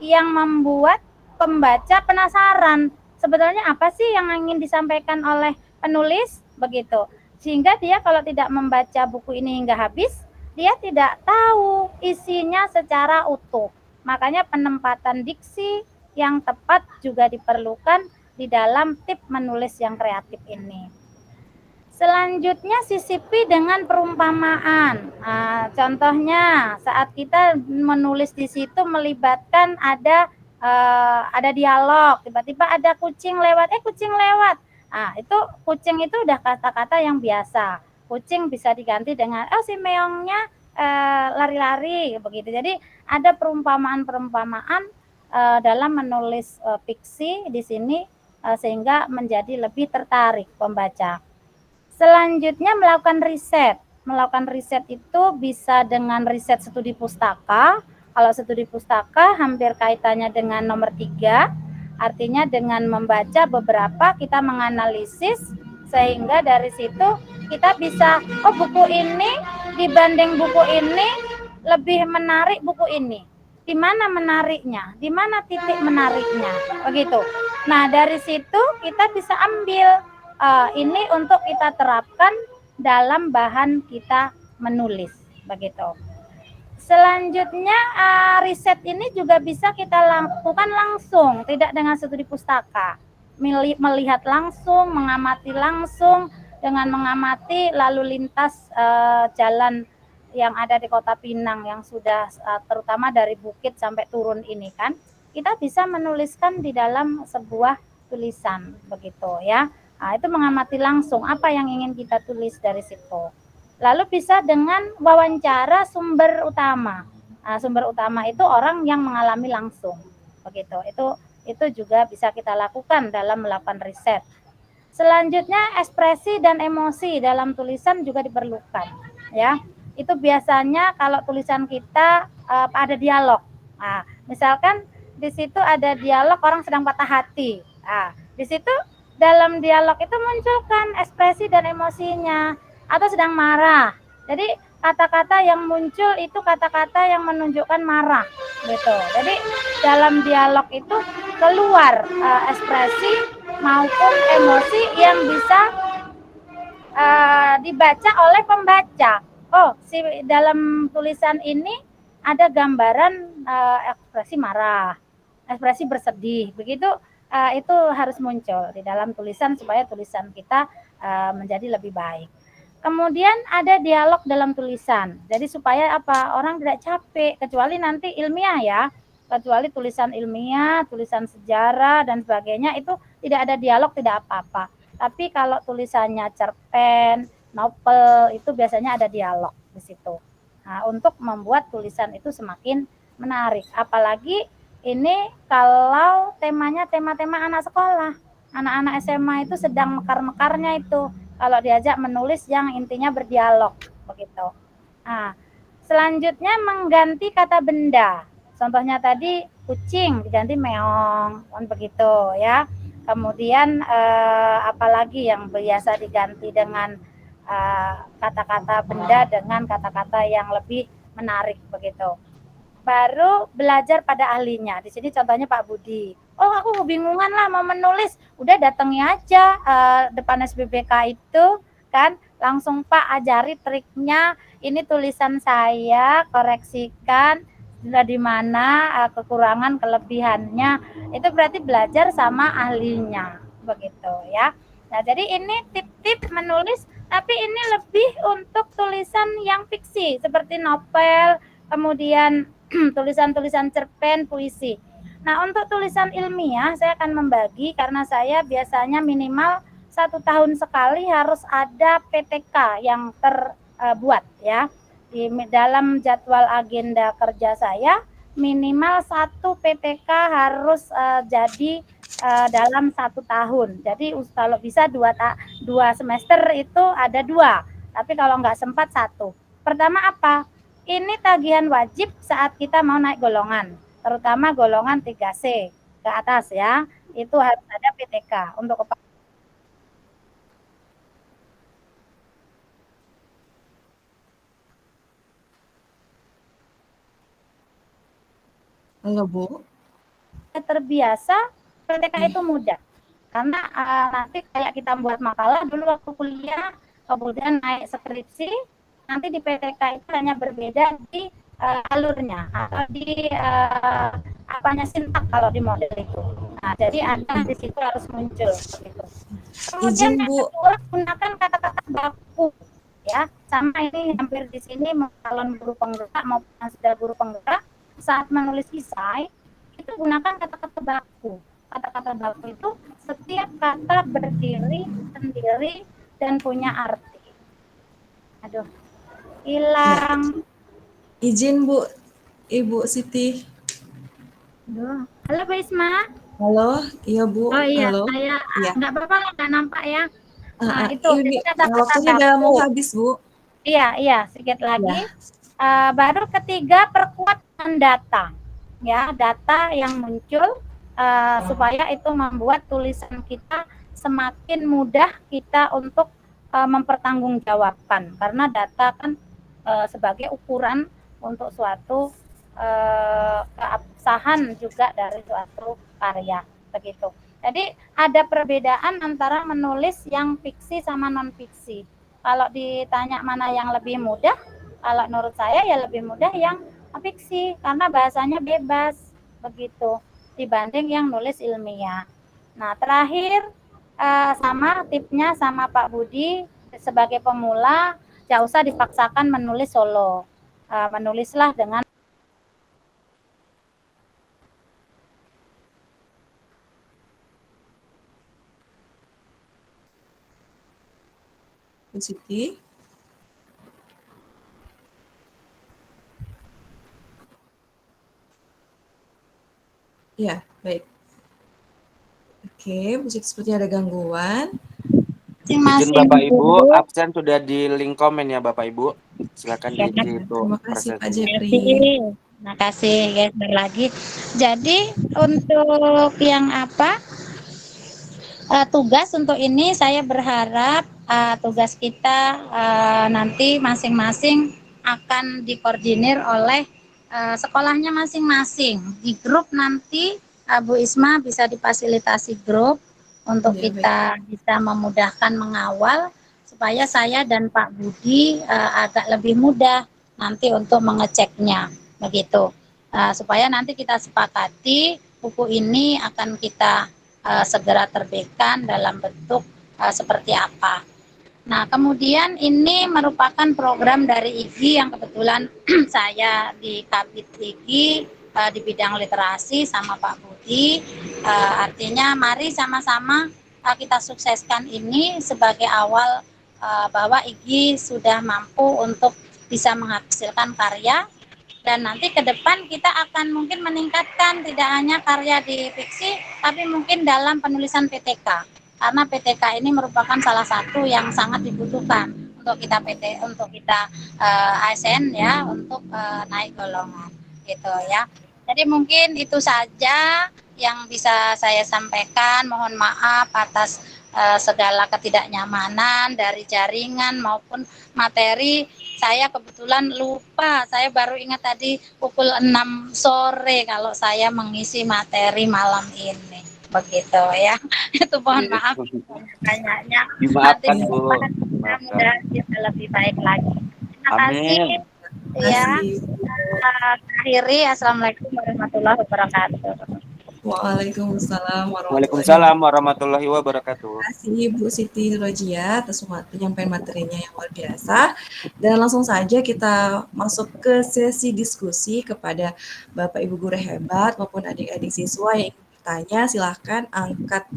yang membuat pembaca penasaran sebetulnya apa sih yang ingin disampaikan oleh penulis begitu. Sehingga dia kalau tidak membaca buku ini hingga habis, dia tidak tahu isinya secara utuh. Makanya penempatan diksi yang tepat juga diperlukan di dalam tip menulis yang kreatif ini. Selanjutnya sisipi dengan perumpamaan. Contohnya saat kita menulis di situ melibatkan ada dialog, tiba-tiba ada kucing lewat, kucing lewat. Itu kucing itu udah kata-kata yang biasa. Kucing bisa diganti dengan si meongnya lari-lari begitu. Jadi ada perumpamaan-perumpamaan dalam menulis fiksi di sini sehingga menjadi lebih tertarik pembaca. Selanjutnya melakukan riset. Melakukan riset itu bisa dengan riset studi pustaka. Kalau studi pustaka hampir kaitannya dengan nomor 3. Artinya dengan membaca beberapa kita menganalisis sehingga dari situ kita bisa buku ini dibanding buku ini lebih menarik buku ini. Di mana menariknya? Di mana titik menariknya? Begitu. Nah, dari situ kita bisa ambil ini untuk kita terapkan dalam bahan kita menulis begitu. Selanjutnya riset ini juga bisa kita lakukan langsung, tidak dengan studi pustaka. Melihat langsung, mengamati langsung, dengan mengamati lalu lintas jalan yang ada di Kota Pinang yang sudah terutama dari bukit sampai turun ini kan, kita bisa menuliskan di dalam sebuah tulisan begitu ya. Itu mengamati langsung apa yang ingin kita tulis dari situ. Lalu bisa dengan wawancara sumber utama. Sumber utama itu orang yang mengalami langsung. Begitu. Itu juga bisa kita lakukan dalam melakukan riset. Selanjutnya ekspresi dan emosi dalam tulisan juga diperlukan, ya. Itu biasanya kalau tulisan kita ada dialog. Misalkan di situ ada dialog orang sedang patah hati. Di situ dalam dialog itu munculkan ekspresi dan emosinya atau sedang marah. Jadi kata-kata yang muncul itu kata-kata yang menunjukkan marah gitu. Jadi dalam dialog itu keluar ekspresi maupun emosi yang bisa dibaca oleh pembaca. Dalam tulisan ini ada gambaran ekspresi marah, ekspresi bersedih. Begitu itu harus muncul di dalam tulisan supaya tulisan kita menjadi lebih baik. Kemudian ada dialog dalam tulisan. Jadi supaya orang tidak capek, kecuali nanti ilmiah ya. Kecuali tulisan ilmiah, tulisan sejarah dan sebagainya itu tidak ada dialog, tidak apa-apa. Tapi kalau tulisannya cerpen, novel itu biasanya ada dialog di situ. Untuk membuat tulisan itu semakin menarik. Apalagi ini kalau temanya tema-tema anak sekolah. Anak-anak SMA itu sedang mekar-mekarnya itu. Kalau diajak menulis yang intinya berdialog begitu. Selanjutnya mengganti kata benda. Contohnya tadi kucing diganti meong, kan begitu ya. Kemudian apalagi yang biasa diganti dengan kata-kata benda dengan kata-kata yang lebih menarik begitu. Baru belajar pada ahlinya. Di sini contohnya Pak Budi. Aku bingungan lah mau menulis. Udah datangi aja depan SBBK itu kan. Langsung Pak ajari triknya. Ini tulisan saya, koreksikan. Sudah di mana kekurangan, kelebihannya. Itu berarti belajar sama ahlinya. Begitu ya. Nah jadi ini tip-tip menulis. Tapi ini lebih untuk tulisan yang fiksi. Seperti novel, kemudian tulisan-tulisan cerpen, puisi. Nah, untuk tulisan ilmiah saya akan membagi karena saya biasanya minimal 1 tahun sekali harus ada PTK yang terbuat ya. Di dalam jadwal agenda kerja saya minimal 1 PTK harus jadi dalam 1 tahun. Jadi kalau bisa 2 semester itu ada 2, tapi kalau nggak sempat 1. Pertama apa? Ini tagihan wajib saat kita mau naik golongan, terutama golongan 3C ke atas ya. Itu harus ada PTK untuk Halo Bu. terbiasa. PTK itu mudah karena nanti kayak kita buat makalah dulu waktu kuliah, kemudian naik skripsi, nanti di PTK itu hanya berbeda di alurnya atau di apanya sintak kalau di model itu. Nah, jadi Anda di situ harus muncul begitu. Kemudian Izin yang Bu. kedua, gunakan kata-kata baku ya. Sama ini hampir di sini calon guru penggerak maupun yang sudah guru penggerak saat menulis esai itu gunakan kata-kata baku. Kata-kata baku itu setiap kata berdiri sendiri dan punya arti. Aduh, hilang. Izin Bu, Ibu Siti. Aduh. Halo Bu Isma. Halo, iya Bu. Oh iya, Halo. saya Iya. nggak apa-apa lah, nggak nampak ya. Itu Ini kata-kata waktunya udah mau baku. habis Bu. Iya, sedikit lagi. Baru ketiga, perkuat dengan data. Ya, data yang muncul supaya itu membuat tulisan kita semakin mudah kita untuk mempertanggungjawabkan. Karena data kan sebagai ukuran untuk suatu keabsahan juga dari suatu karya, begitu. Jadi ada perbedaan antara menulis yang fiksi sama non fiksi. Kalau ditanya mana yang lebih mudah, kalau menurut saya ya lebih mudah yang fiksi karena bahasanya bebas begitu dibanding yang nulis ilmiah. Nah, terakhir sama tipnya sama Pak Budi sebagai pemula, tidak usah dipaksakan menulis solo. Menulislah dengan Bu Siti. Ya, baik. Oke, Bu Siti sepertinya ada gangguan. Izin Bapak Ibu, absen sudah di link komen ya Bapak Ibu. Silakan diisi itu. Terima kasih Pak prosesnya. Jeffrey. Terima kasih guys, lagi. Jadi untuk yang tugas untuk ini saya berharap tugas kita nanti masing-masing akan dikoordinir oleh sekolahnya masing-masing. Di grup nanti Bu Isma bisa difasilitasi grup untuk kita bisa memudahkan mengawal supaya saya dan Pak Budi agak lebih mudah nanti untuk mengeceknya begitu. Supaya nanti kita sepakati buku ini akan kita segera terbitkan dalam bentuk seperti apa. Nah, kemudian ini merupakan program dari IGI yang kebetulan saya di Kabit IGI di bidang literasi sama Pak Budi. Artinya mari sama-sama kita sukseskan ini sebagai awal bahwa IGI sudah mampu untuk bisa menghasilkan karya. Dan nanti ke depan kita akan mungkin meningkatkan tidak hanya karya di fiksi, tapi mungkin dalam penulisan PTK. Karena PTK ini merupakan salah satu yang sangat dibutuhkan untuk kita ASN ya, untuk naik golongan gitu ya. Jadi mungkin itu saja yang bisa saya sampaikan. Mohon maaf atas segala ketidaknyamanan dari jaringan maupun materi. Saya kebetulan lupa, saya baru ingat tadi pukul 6 sore kalau saya mengisi materi malam ini. Begitu ya. Itu mohon maaf banyaknya. Dimaafkan Bu. Mudah-mudahan kita lebih baik lagi. Terima kasih. Amin. Ya. Akhiri, Assalamualaikum warahmatullahi wabarakatuh. Waalaikumsalam warahmatullahi wabarakatuh. Terima kasih Bu Siti Rojia atas penyampaian materinya yang luar biasa. Dan langsung saja kita masuk ke sesi diskusi kepada Bapak Ibu guru hebat maupun adik-adik siswa yang ingin bertanya, silahkan angkat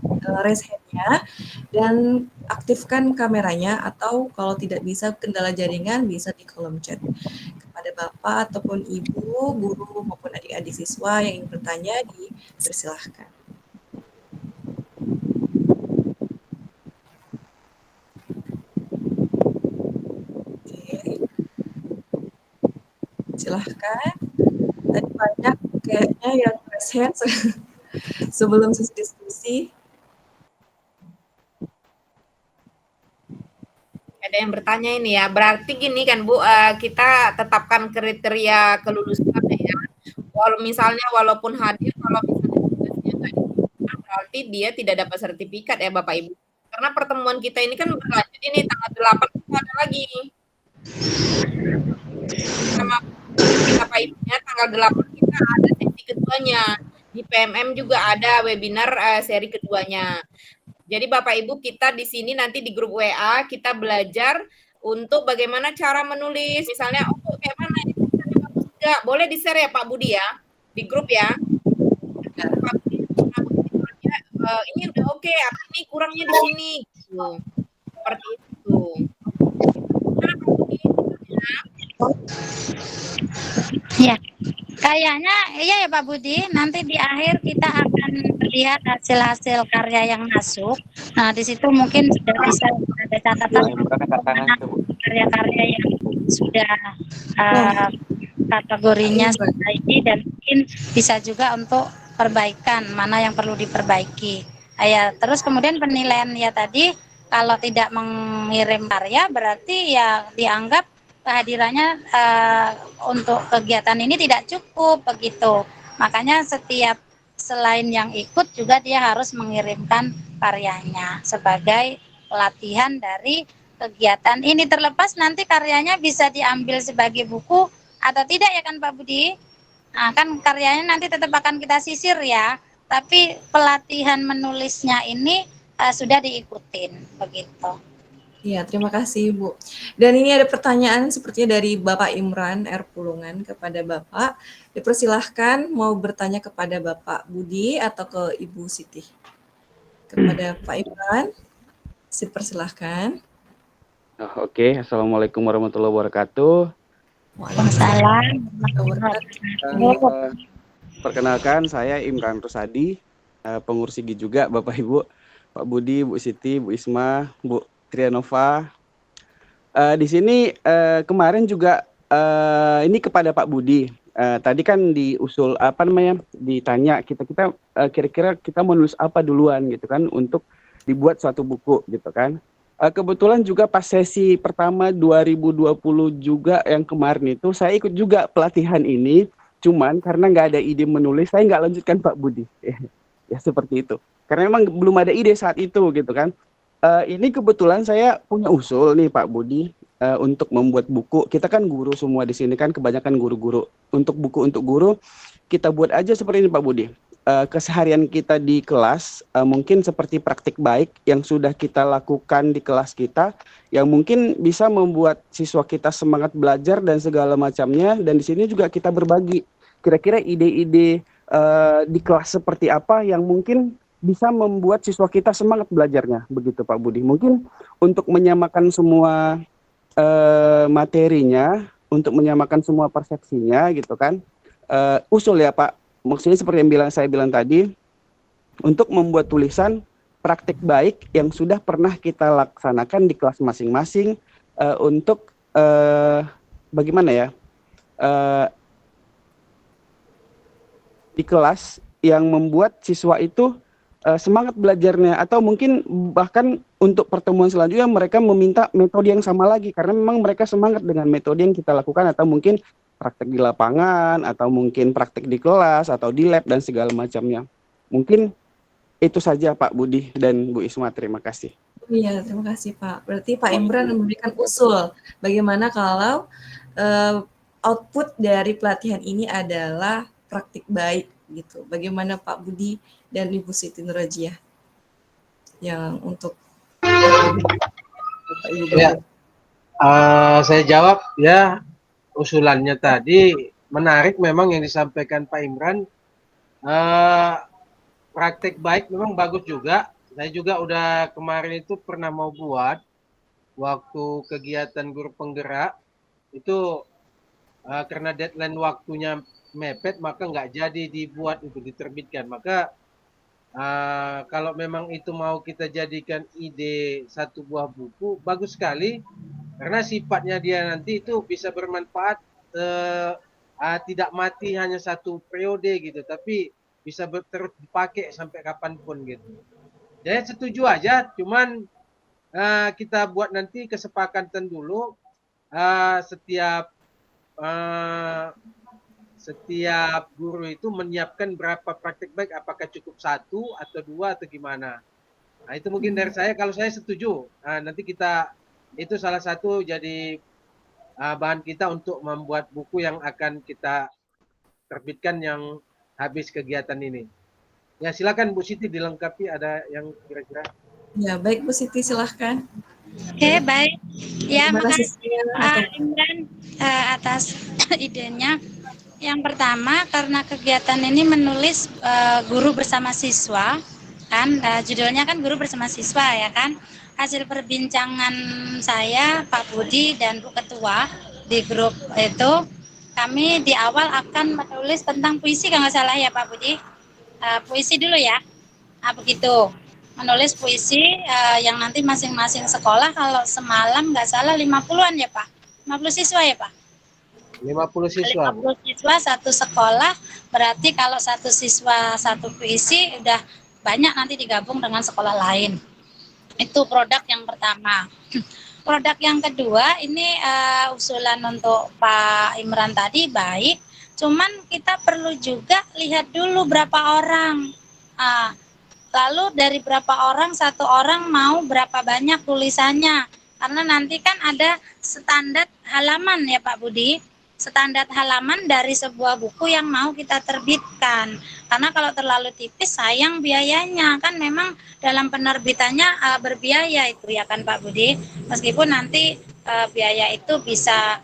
raise hand-nya dan aktifkan kameranya, atau kalau tidak bisa kendala jaringan bisa di kolom chat. Kepada Bapak ataupun Ibu, guru maupun adik-adik siswa yang ingin bertanya, dipersilahkan. Oke. Silahkan. Tadi banyak kayaknya yang raise hand sebelum diskusi. Ada yang bertanya ini ya, berarti gini kan Bu, kita tetapkan kriteria kelulusan ya. Walaupun hadir, kalau misalnya tugasnya nggak diterima, berarti dia tidak dapat sertifikat ya Bapak Ibu. Karena pertemuan kita ini kan berlanjut ini tanggal 8 kita ada lagi. Sama Bapak Ibunya tanggal 8 kita ada sesi keduanya. Di PMM juga ada webinar seri keduanya. Jadi Bapak Ibu, kita di sini nanti di grup WA kita belajar untuk bagaimana cara menulis. Misalnya, oh kayak mana ini bagus enggak? Boleh di-share ya Pak Budi ya di grup ya. Pak Budi, ini udah oke, apa ini kurangnya di sini gitu. Seperti itu. Nah, Pak Budi, Ya, kayaknya iya ya Pak Budi, nanti di akhir kita akan melihat hasil-hasil karya yang masuk. Nah, di situ mungkin sudah bisa ada catatan karya-karya yang sudah kategorinya seperti ini, dan mungkin bisa juga untuk perbaikan mana yang perlu diperbaiki. Ya, terus kemudian penilaian ya tadi, kalau tidak mengirim karya berarti ya dianggap kehadirannya untuk kegiatan ini tidak cukup begitu. Makanya selain yang ikut juga dia harus mengirimkan karyanya sebagai pelatihan dari kegiatan ini. Terlepas nanti karyanya bisa diambil sebagai buku atau tidak ya kan Pak Budi? Nah, kan karyanya nanti tetap akan kita sisir ya, tapi pelatihan menulisnya ini sudah diikutin begitu. Ya, terima kasih Bu. Dan ini ada pertanyaan sepertinya dari Bapak Imran R. Pulungan kepada Bapak. Dipersilahkan mau bertanya kepada Bapak Budi atau ke Ibu Siti. Kepada Pak Imran, dipersilahkan. Oke, Assalamualaikum warahmatullahi wabarakatuh. Waalaikumsalam. Perkenalkan, saya Imran Rusadi, pengurus SIGI juga, Bapak Ibu, Pak Budi, Bu Siti, Bu Isma, Bu Trianova. Di sini kemarin juga ini kepada Pak Budi. Tadi kan diusul ditanya kita kira-kira kita mau nulis apa duluan gitu kan untuk dibuat suatu buku gitu kan. Kebetulan juga pas sesi pertama 2020 juga yang kemarin itu saya ikut juga pelatihan ini. Cuman karena nggak ada ide menulis, saya nggak lanjutkan Pak Budi. Ya seperti itu. Karena memang belum ada ide saat itu gitu kan. Ini kebetulan saya punya usul nih Pak Budi untuk membuat buku. Kita kan guru semua di sini kan, kebanyakan guru-guru. Untuk buku untuk guru kita buat aja seperti ini Pak Budi. Keseharian kita di kelas mungkin seperti praktik baik yang sudah kita lakukan di kelas kita, yang mungkin bisa membuat siswa kita semangat belajar dan segala macamnya. Dan di sini juga kita berbagi kira-kira ide-ide di kelas seperti apa yang mungkin bisa membuat siswa kita semangat belajarnya, begitu Pak Budi. Mungkin untuk menyamakan semua materinya, untuk menyamakan semua persepsinya gitu kan. Usul ya Pak, maksudnya seperti yang saya bilang tadi, untuk membuat tulisan praktik baik yang sudah pernah kita laksanakan di kelas masing-masing, untuk bagaimana ya, di kelas yang membuat siswa itu semangat belajarnya, atau mungkin bahkan untuk pertemuan selanjutnya mereka meminta metode yang sama lagi karena memang mereka semangat dengan metode yang kita lakukan, atau mungkin praktek di lapangan, atau mungkin praktek di kelas atau di lab dan segala macamnya. Mungkin itu saja Pak Budi dan Bu Isma, terima kasih. Iya, terima kasih Pak. Berarti Pak Imran memberikan usul bagaimana kalau output dari pelatihan ini adalah praktik baik gitu. Bagaimana Pak Budi dan Ibu Siti Nurhajiah yang untuk ya, saya jawab ya, usulannya tadi menarik memang yang disampaikan Pak Imran. praktek baik memang bagus juga. Saya juga udah kemarin itu pernah mau buat waktu kegiatan guru penggerak itu karena deadline waktunya mepet maka nggak jadi dibuat untuk diterbitkan. Maka kalau memang itu mau kita jadikan ide satu buah buku bagus sekali karena sifatnya dia nanti itu bisa bermanfaat tidak mati hanya satu periode gitu tapi bisa terus dipakai sampai kapanpun gitu. Jadi setuju aja, cuman kita buat nanti kesepakatan dulu setiap guru itu menyiapkan berapa praktek baik, apakah cukup 1 atau 2 atau gimana. Nah itu mungkin dari saya, kalau saya setuju. Nanti kita, itu salah satu jadi bahan kita untuk membuat buku yang akan kita terbitkan yang habis kegiatan ini. Ya silakan Bu Siti dilengkapi, ada yang kira-kira. Ya baik Bu Siti, silahkan. Oke, baik. Ya, Terima kasih. makasih Pak Imran atas idenya. Yang pertama, karena kegiatan ini menulis guru bersama siswa, kan judulnya kan guru bersama siswa ya kan. Hasil perbincangan saya, Pak Budi dan Bu Ketua di grup itu, kami di awal akan menulis tentang puisi kalau nggak salah ya Pak Budi. Puisi dulu ya. Nah, begitu. Menulis puisi yang nanti masing-masing sekolah kalau semalam nggak salah 50-an ya Pak. 50 siswa ya Pak. 50 siswa. 50 siswa satu sekolah, berarti kalau satu siswa satu puisi udah banyak nanti digabung dengan sekolah lain. Itu produk yang pertama. Produk yang kedua ini usulan untuk Pak Imran tadi baik, cuman kita perlu juga lihat dulu berapa orang. Lalu dari berapa orang, satu orang mau berapa banyak tulisannya. Karena nanti kan ada standar halaman ya Pak Budi. Standar halaman dari sebuah buku yang mau kita terbitkan. Karena kalau terlalu tipis sayang biayanya. Kan memang dalam penerbitannya berbiaya itu ya kan Pak Budi. Meskipun nanti biaya itu bisa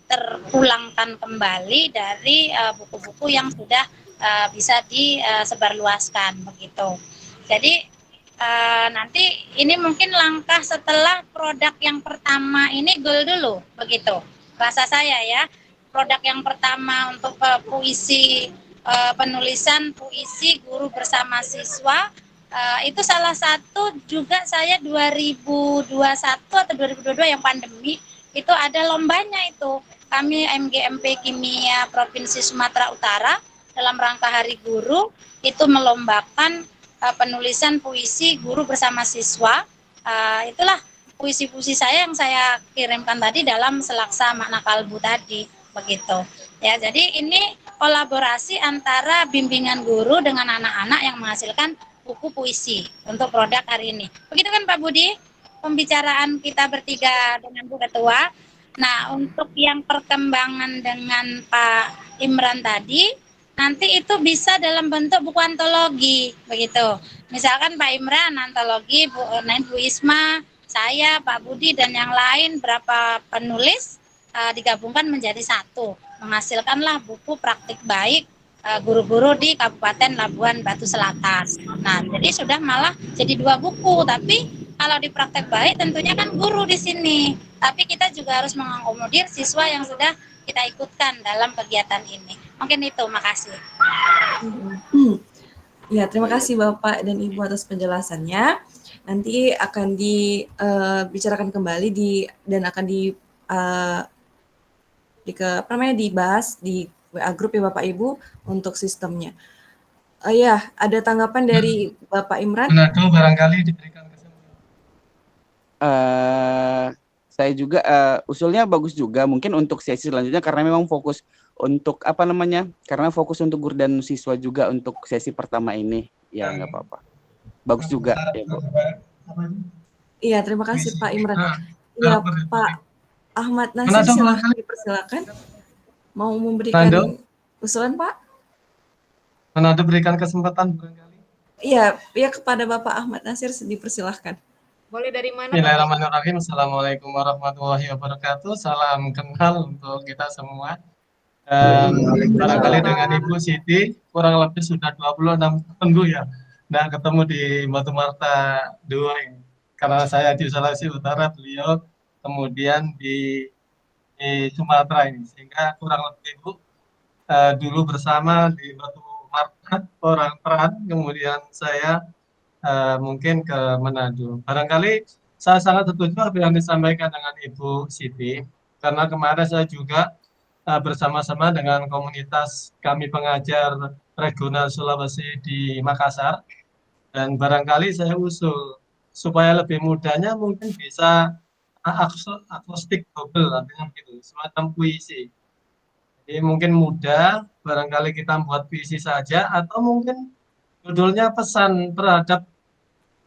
terpulangkan kembali dari buku-buku yang sudah bisa disebarluaskan begitu. Jadi nanti ini mungkin langkah setelah produk yang pertama ini goal dulu begitu. Rasa saya ya. Produk yang pertama untuk puisi, penulisan puisi guru bersama siswa, itu salah satu juga saya 2021 atau 2022 yang pandemi, itu ada lombanya itu. Kami MGMP Kimia Provinsi Sumatera Utara dalam rangka Hari Guru, itu melombakan penulisan puisi guru bersama siswa. Itulah puisi-puisi saya yang saya kirimkan tadi dalam Selaksa Makna Kalbu tadi. Begitu ya, jadi ini kolaborasi antara bimbingan guru dengan anak-anak yang menghasilkan buku puisi untuk produk hari ini. Begitu kan Pak Budi pembicaraan kita bertiga dengan Bu Ketua. Nah untuk yang perkembangan dengan Pak Imran tadi, nanti itu bisa dalam bentuk buku antologi begitu. Misalkan Pak Imran antologi, Bu Isma, saya, Pak Budi dan yang lain berapa penulis digabungkan menjadi satu, menghasilkanlah buku praktik baik guru-guru di Kabupaten Labuan Batu Selatan. Nah, jadi sudah malah jadi 2 buku, tapi kalau di praktek baik tentunya kan guru di sini. Tapi kita juga harus mengakomodir siswa yang sudah kita ikutkan dalam kegiatan ini. Mungkin itu, makasih. Ya, terima kasih Bapak dan Ibu atas penjelasannya. Nanti akan dibicarakan kembali dan akan dibahas di WA grup ya Bapak Ibu untuk sistemnya. Ya, ada tanggapan dari Bapak Imran? Manado barangkali diberikan kesempatan. Saya juga usulnya bagus juga mungkin untuk sesi selanjutnya karena memang fokus untuk karena fokus untuk guru dan siswa juga untuk sesi pertama ini ya nggak apa-apa. Bagus juga ya Bu. Iya, terima kasih Pak Imran. Ya Pak Ahmad Nasir, silahkan dipersilakan. Mau memberikan usulan, Pak? Manado berikan kesempatan barangkali. Iya, kepada Bapak Ahmad Nasir dipersilahkan. Boleh dari mana? Bismillahirrahmanirrahim. Assalamualaikum warahmatullahi wabarakatuh. Salam kenal untuk kita semua. Barangkali dengan Ibu Siti kurang lebih sudah 26 tahun Bu ya. nggak ketemu di Batu Marta 2 ini. Karena saya di Sulawesi Utara, beliau kemudian di Sumatera ini. Sehingga kurang lebih Bu, dulu bersama di Batu Marta, orang Peran, kemudian saya mungkin ke Manado. Barangkali saya sangat setuju apa yang disampaikan dengan Ibu Siti, karena kemarin saya juga bersama-sama dengan komunitas kami pengajar regional Sulawesi di Makassar, dan barangkali saya usul supaya lebih mudahnya mungkin bisa akustik double, artinya begitu, semacam puisi. Jadi mungkin mudah, barangkali kita buat puisi saja, atau mungkin judulnya pesan terhadap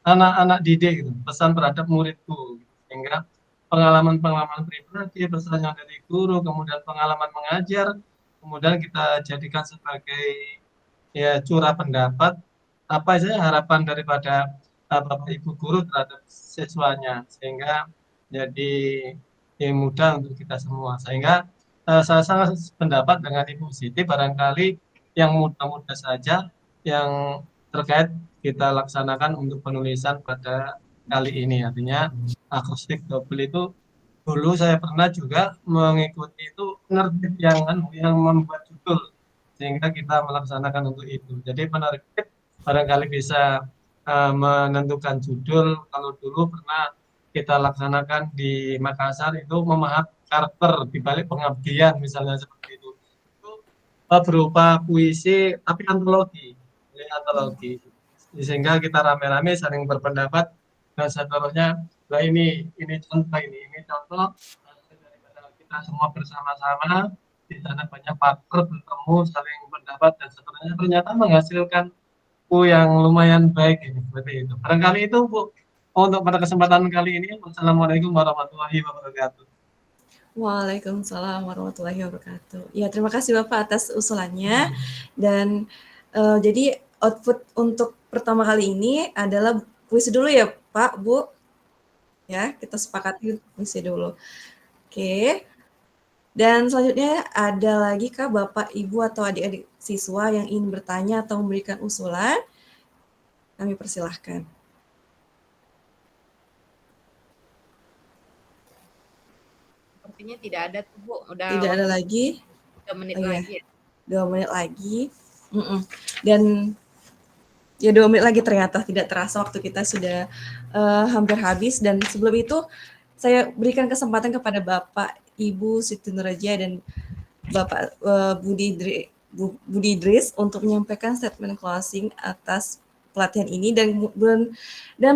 anak-anak didik, gitu, pesan terhadap muridku, gitu. Sehingga pengalaman-pengalaman pribadi, pesan yang dari guru, kemudian pengalaman mengajar, kemudian kita jadikan sebagai ya curah pendapat, apa saja harapan daripada Bapak Ibu guru terhadap siswanya, sehingga jadi mudah untuk kita semua. Sehingga saya sangat pendapat dengan Ibu Siti, barangkali yang mudah-mudah saja yang terkait kita laksanakan untuk penulisan pada kali ini. Artinya akustik double itu dulu saya pernah juga mengikuti itu penerbit yang membuat judul, sehingga kita melaksanakan untuk itu. Jadi penerbit barangkali bisa menentukan judul. Kalau dulu pernah kita laksanakan di Makassar itu memahami karakter di balik pengabdian, misalnya seperti itu. Itu berupa puisi tapi antologi. Sehingga kita rame-rame saling berpendapat dan seterusnya. Nah ini contoh ini contoh daripada kita semua bersama-sama di sana banyak pakar bertemu saling pendapat dan seterusnya, ternyata menghasilkan yang lumayan baik ini, seperti itu. Barangkali itu Bu untuk pada kesempatan kali ini. Wassalamualaikum warahmatullahi wabarakatuh. Waalaikumsalam warahmatullahi wabarakatuh. Ya, terima kasih Bapak atas usulannya. Dan jadi output untuk pertama kali ini adalah puisi dulu ya Pak, Bu. Ya, kita sepakati puisi dulu. Oke. Dan selanjutnya ada lagi Kak Bapak, Ibu atau adik-adik siswa yang ingin bertanya atau memberikan usulan? Kami persilahkan. Sepertinya tidak ada tuh Bu. Udah Tidak ada lagi. 2 menit Oh, lagi ya. 2 menit lagi. Dan ya 2 menit lagi ternyata tidak terasa waktu kita sudah hampir habis. Dan sebelum itu saya berikan kesempatan kepada Bapak Ibu Siti Nurhajah dan Bapak Budi Idris untuk menyampaikan statement closing atas pelatihan ini, dan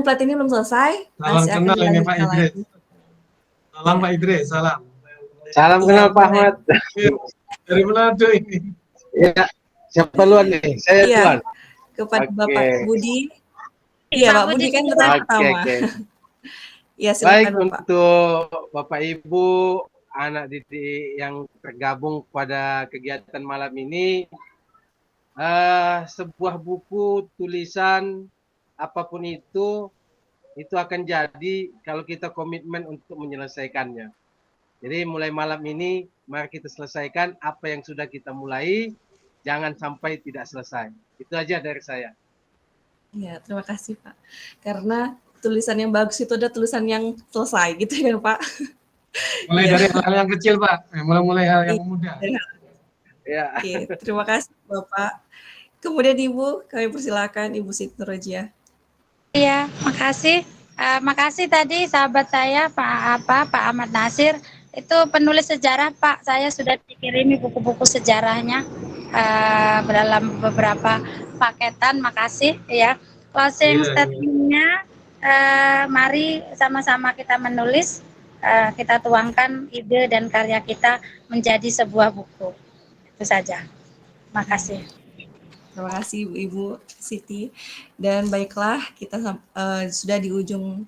pelatihan ini belum selesai. Salam kenal ini Pak Idris. Salam Pak Idris, salam. Salam kenal Pak Ahmad. Dari Manado ini. Ya, siapa luar nih? Saya luar. Kepada Bapak Budi. Iya, Pak Budi kan pertama. Ya, silakan baik, Bapak. untuk Bapak Ibu, anak didik yang tergabung pada kegiatan malam ini, sebuah buku tulisan apapun itu akan jadi kalau kita komitmen untuk menyelesaikannya. Jadi mulai malam ini mari kita selesaikan apa yang sudah kita mulai, jangan sampai tidak selesai. Itu aja dari saya. Ya, terima kasih Pak. Karena tulisan yang bagus itu ada tulisan yang selesai gitu ya Pak. Mulai dari hal yang kecil Pak, mulai hal yang mudah. Ya. Oke, terima kasih Bapak. Kemudian Ibu, kami persilakan Ibu Siti Nurhajah. Iya, makasih. Makasih tadi sahabat saya Pak Ahmad Nasir, itu penulis sejarah Pak. Saya sudah dikirimi buku-buku sejarahnya dalam beberapa paketan. Makasih ya. Closing statement-nya, mari sama-sama kita menulis, kita tuangkan ide dan karya kita menjadi sebuah buku. Itu saja. Makasih. Terima kasih Ibu Siti. Dan baiklah, kita sudah di ujung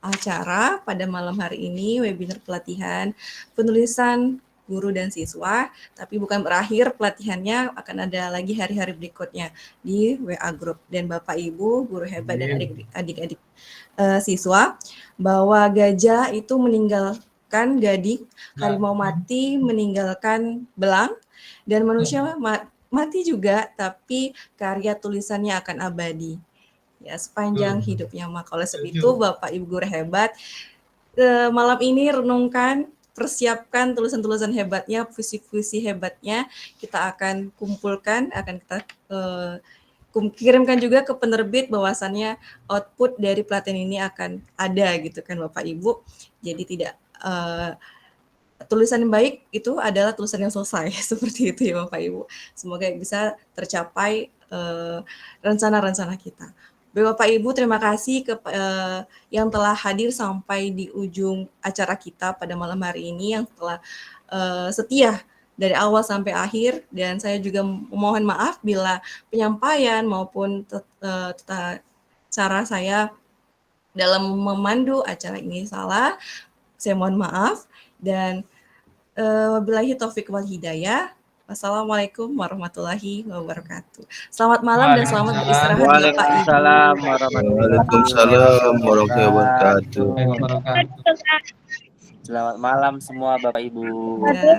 acara pada malam hari ini, webinar pelatihan penulisan guru dan siswa. Tapi bukan berakhir pelatihannya, akan ada lagi hari-hari berikutnya di WA Group. Dan Bapak Ibu, guru hebat dan adik-adik siswa, bahwa gajah itu meninggalkan gading, harimau mati meninggalkan belang, dan manusia mati juga, tapi karya tulisannya akan abadi. ya sepanjang hidupnya. Maka oleh sebab itu Bapak Ibu guru hebat, malam ini renungkan, persiapkan tulisan-tulisan hebatnya, puisi-puisi hebatnya, kita akan kumpulkan, akan kita kirimkan juga ke penerbit bahwasannya output dari pelatihan ini akan ada gitu kan Bapak Ibu. Jadi tidak tulisan yang baik itu adalah tulisan yang selesai seperti itu ya Bapak Ibu. Semoga bisa tercapai rencana-rencana kita. Bapak Ibu, terima kasih yang telah hadir sampai di ujung acara kita pada malam hari ini, yang telah setia dari awal sampai akhir, dan saya juga mohon maaf bila penyampaian maupun cara saya dalam memandu acara ini salah. Saya mohon maaf, dan wabillahi taufik wal hidayah. Wassalamualaikum warahmatullahi wabarakatuh. Selamat malam dan selamat beristirahat Bapak Ibu. Waalaikumsalam warahmatullahi wabarakatuh. Selamat malam semua Bapak Ibu. Ya,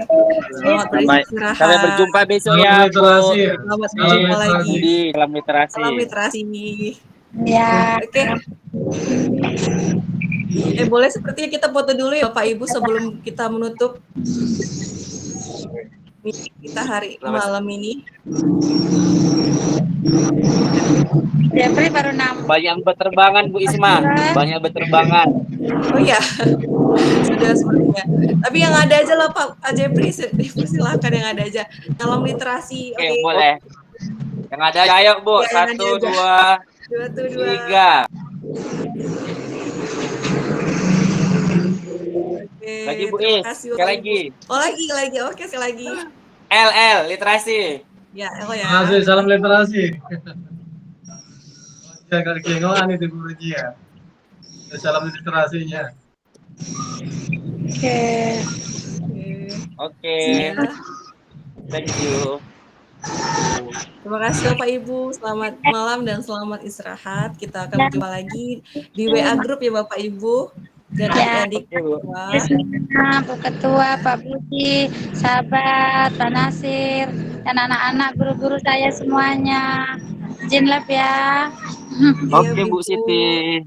selamat beristirahat. Sampai berjumpa besok ya, Bu. Selamat berjumpa lagi. Salam literasi. Salam literasi. Ya. Oke. Boleh sepertinya kita foto dulu ya Bapak Ibu sebelum kita menutup kita hari malam ini. Jeffrey baru nambah. Banyak berterbangan Bu Isma, banyak berterbangan. Oh ya, sudah sepertinya. Tapi yang ada aja lah Pak Jeffrey, silakan yang ada aja. Dalam literasi. Oke, boleh. Yang ada aja, ayo Bu. Ya, 1, 2, 3. Oke, lagi Bu Is, sekali lagi. Oh lagi. Oke, sekali lagi. L, literasi. Ya, L ya. Terima kasih, salam literasi. Jangan kengoan itu Bu Rejia. Salam literasinya. Oke. Thank you. Terima kasih Bapak Ibu, selamat malam dan selamat istirahat. Kita akan berjumpa lagi di WA Group ya Bapak Ibu dan adik-adik. Bu Ketua, Pak Budi, sahabat, Pak Nasir, dan anak-anak guru-guru saya semuanya. Izin lab ya. Oke Bu Siti.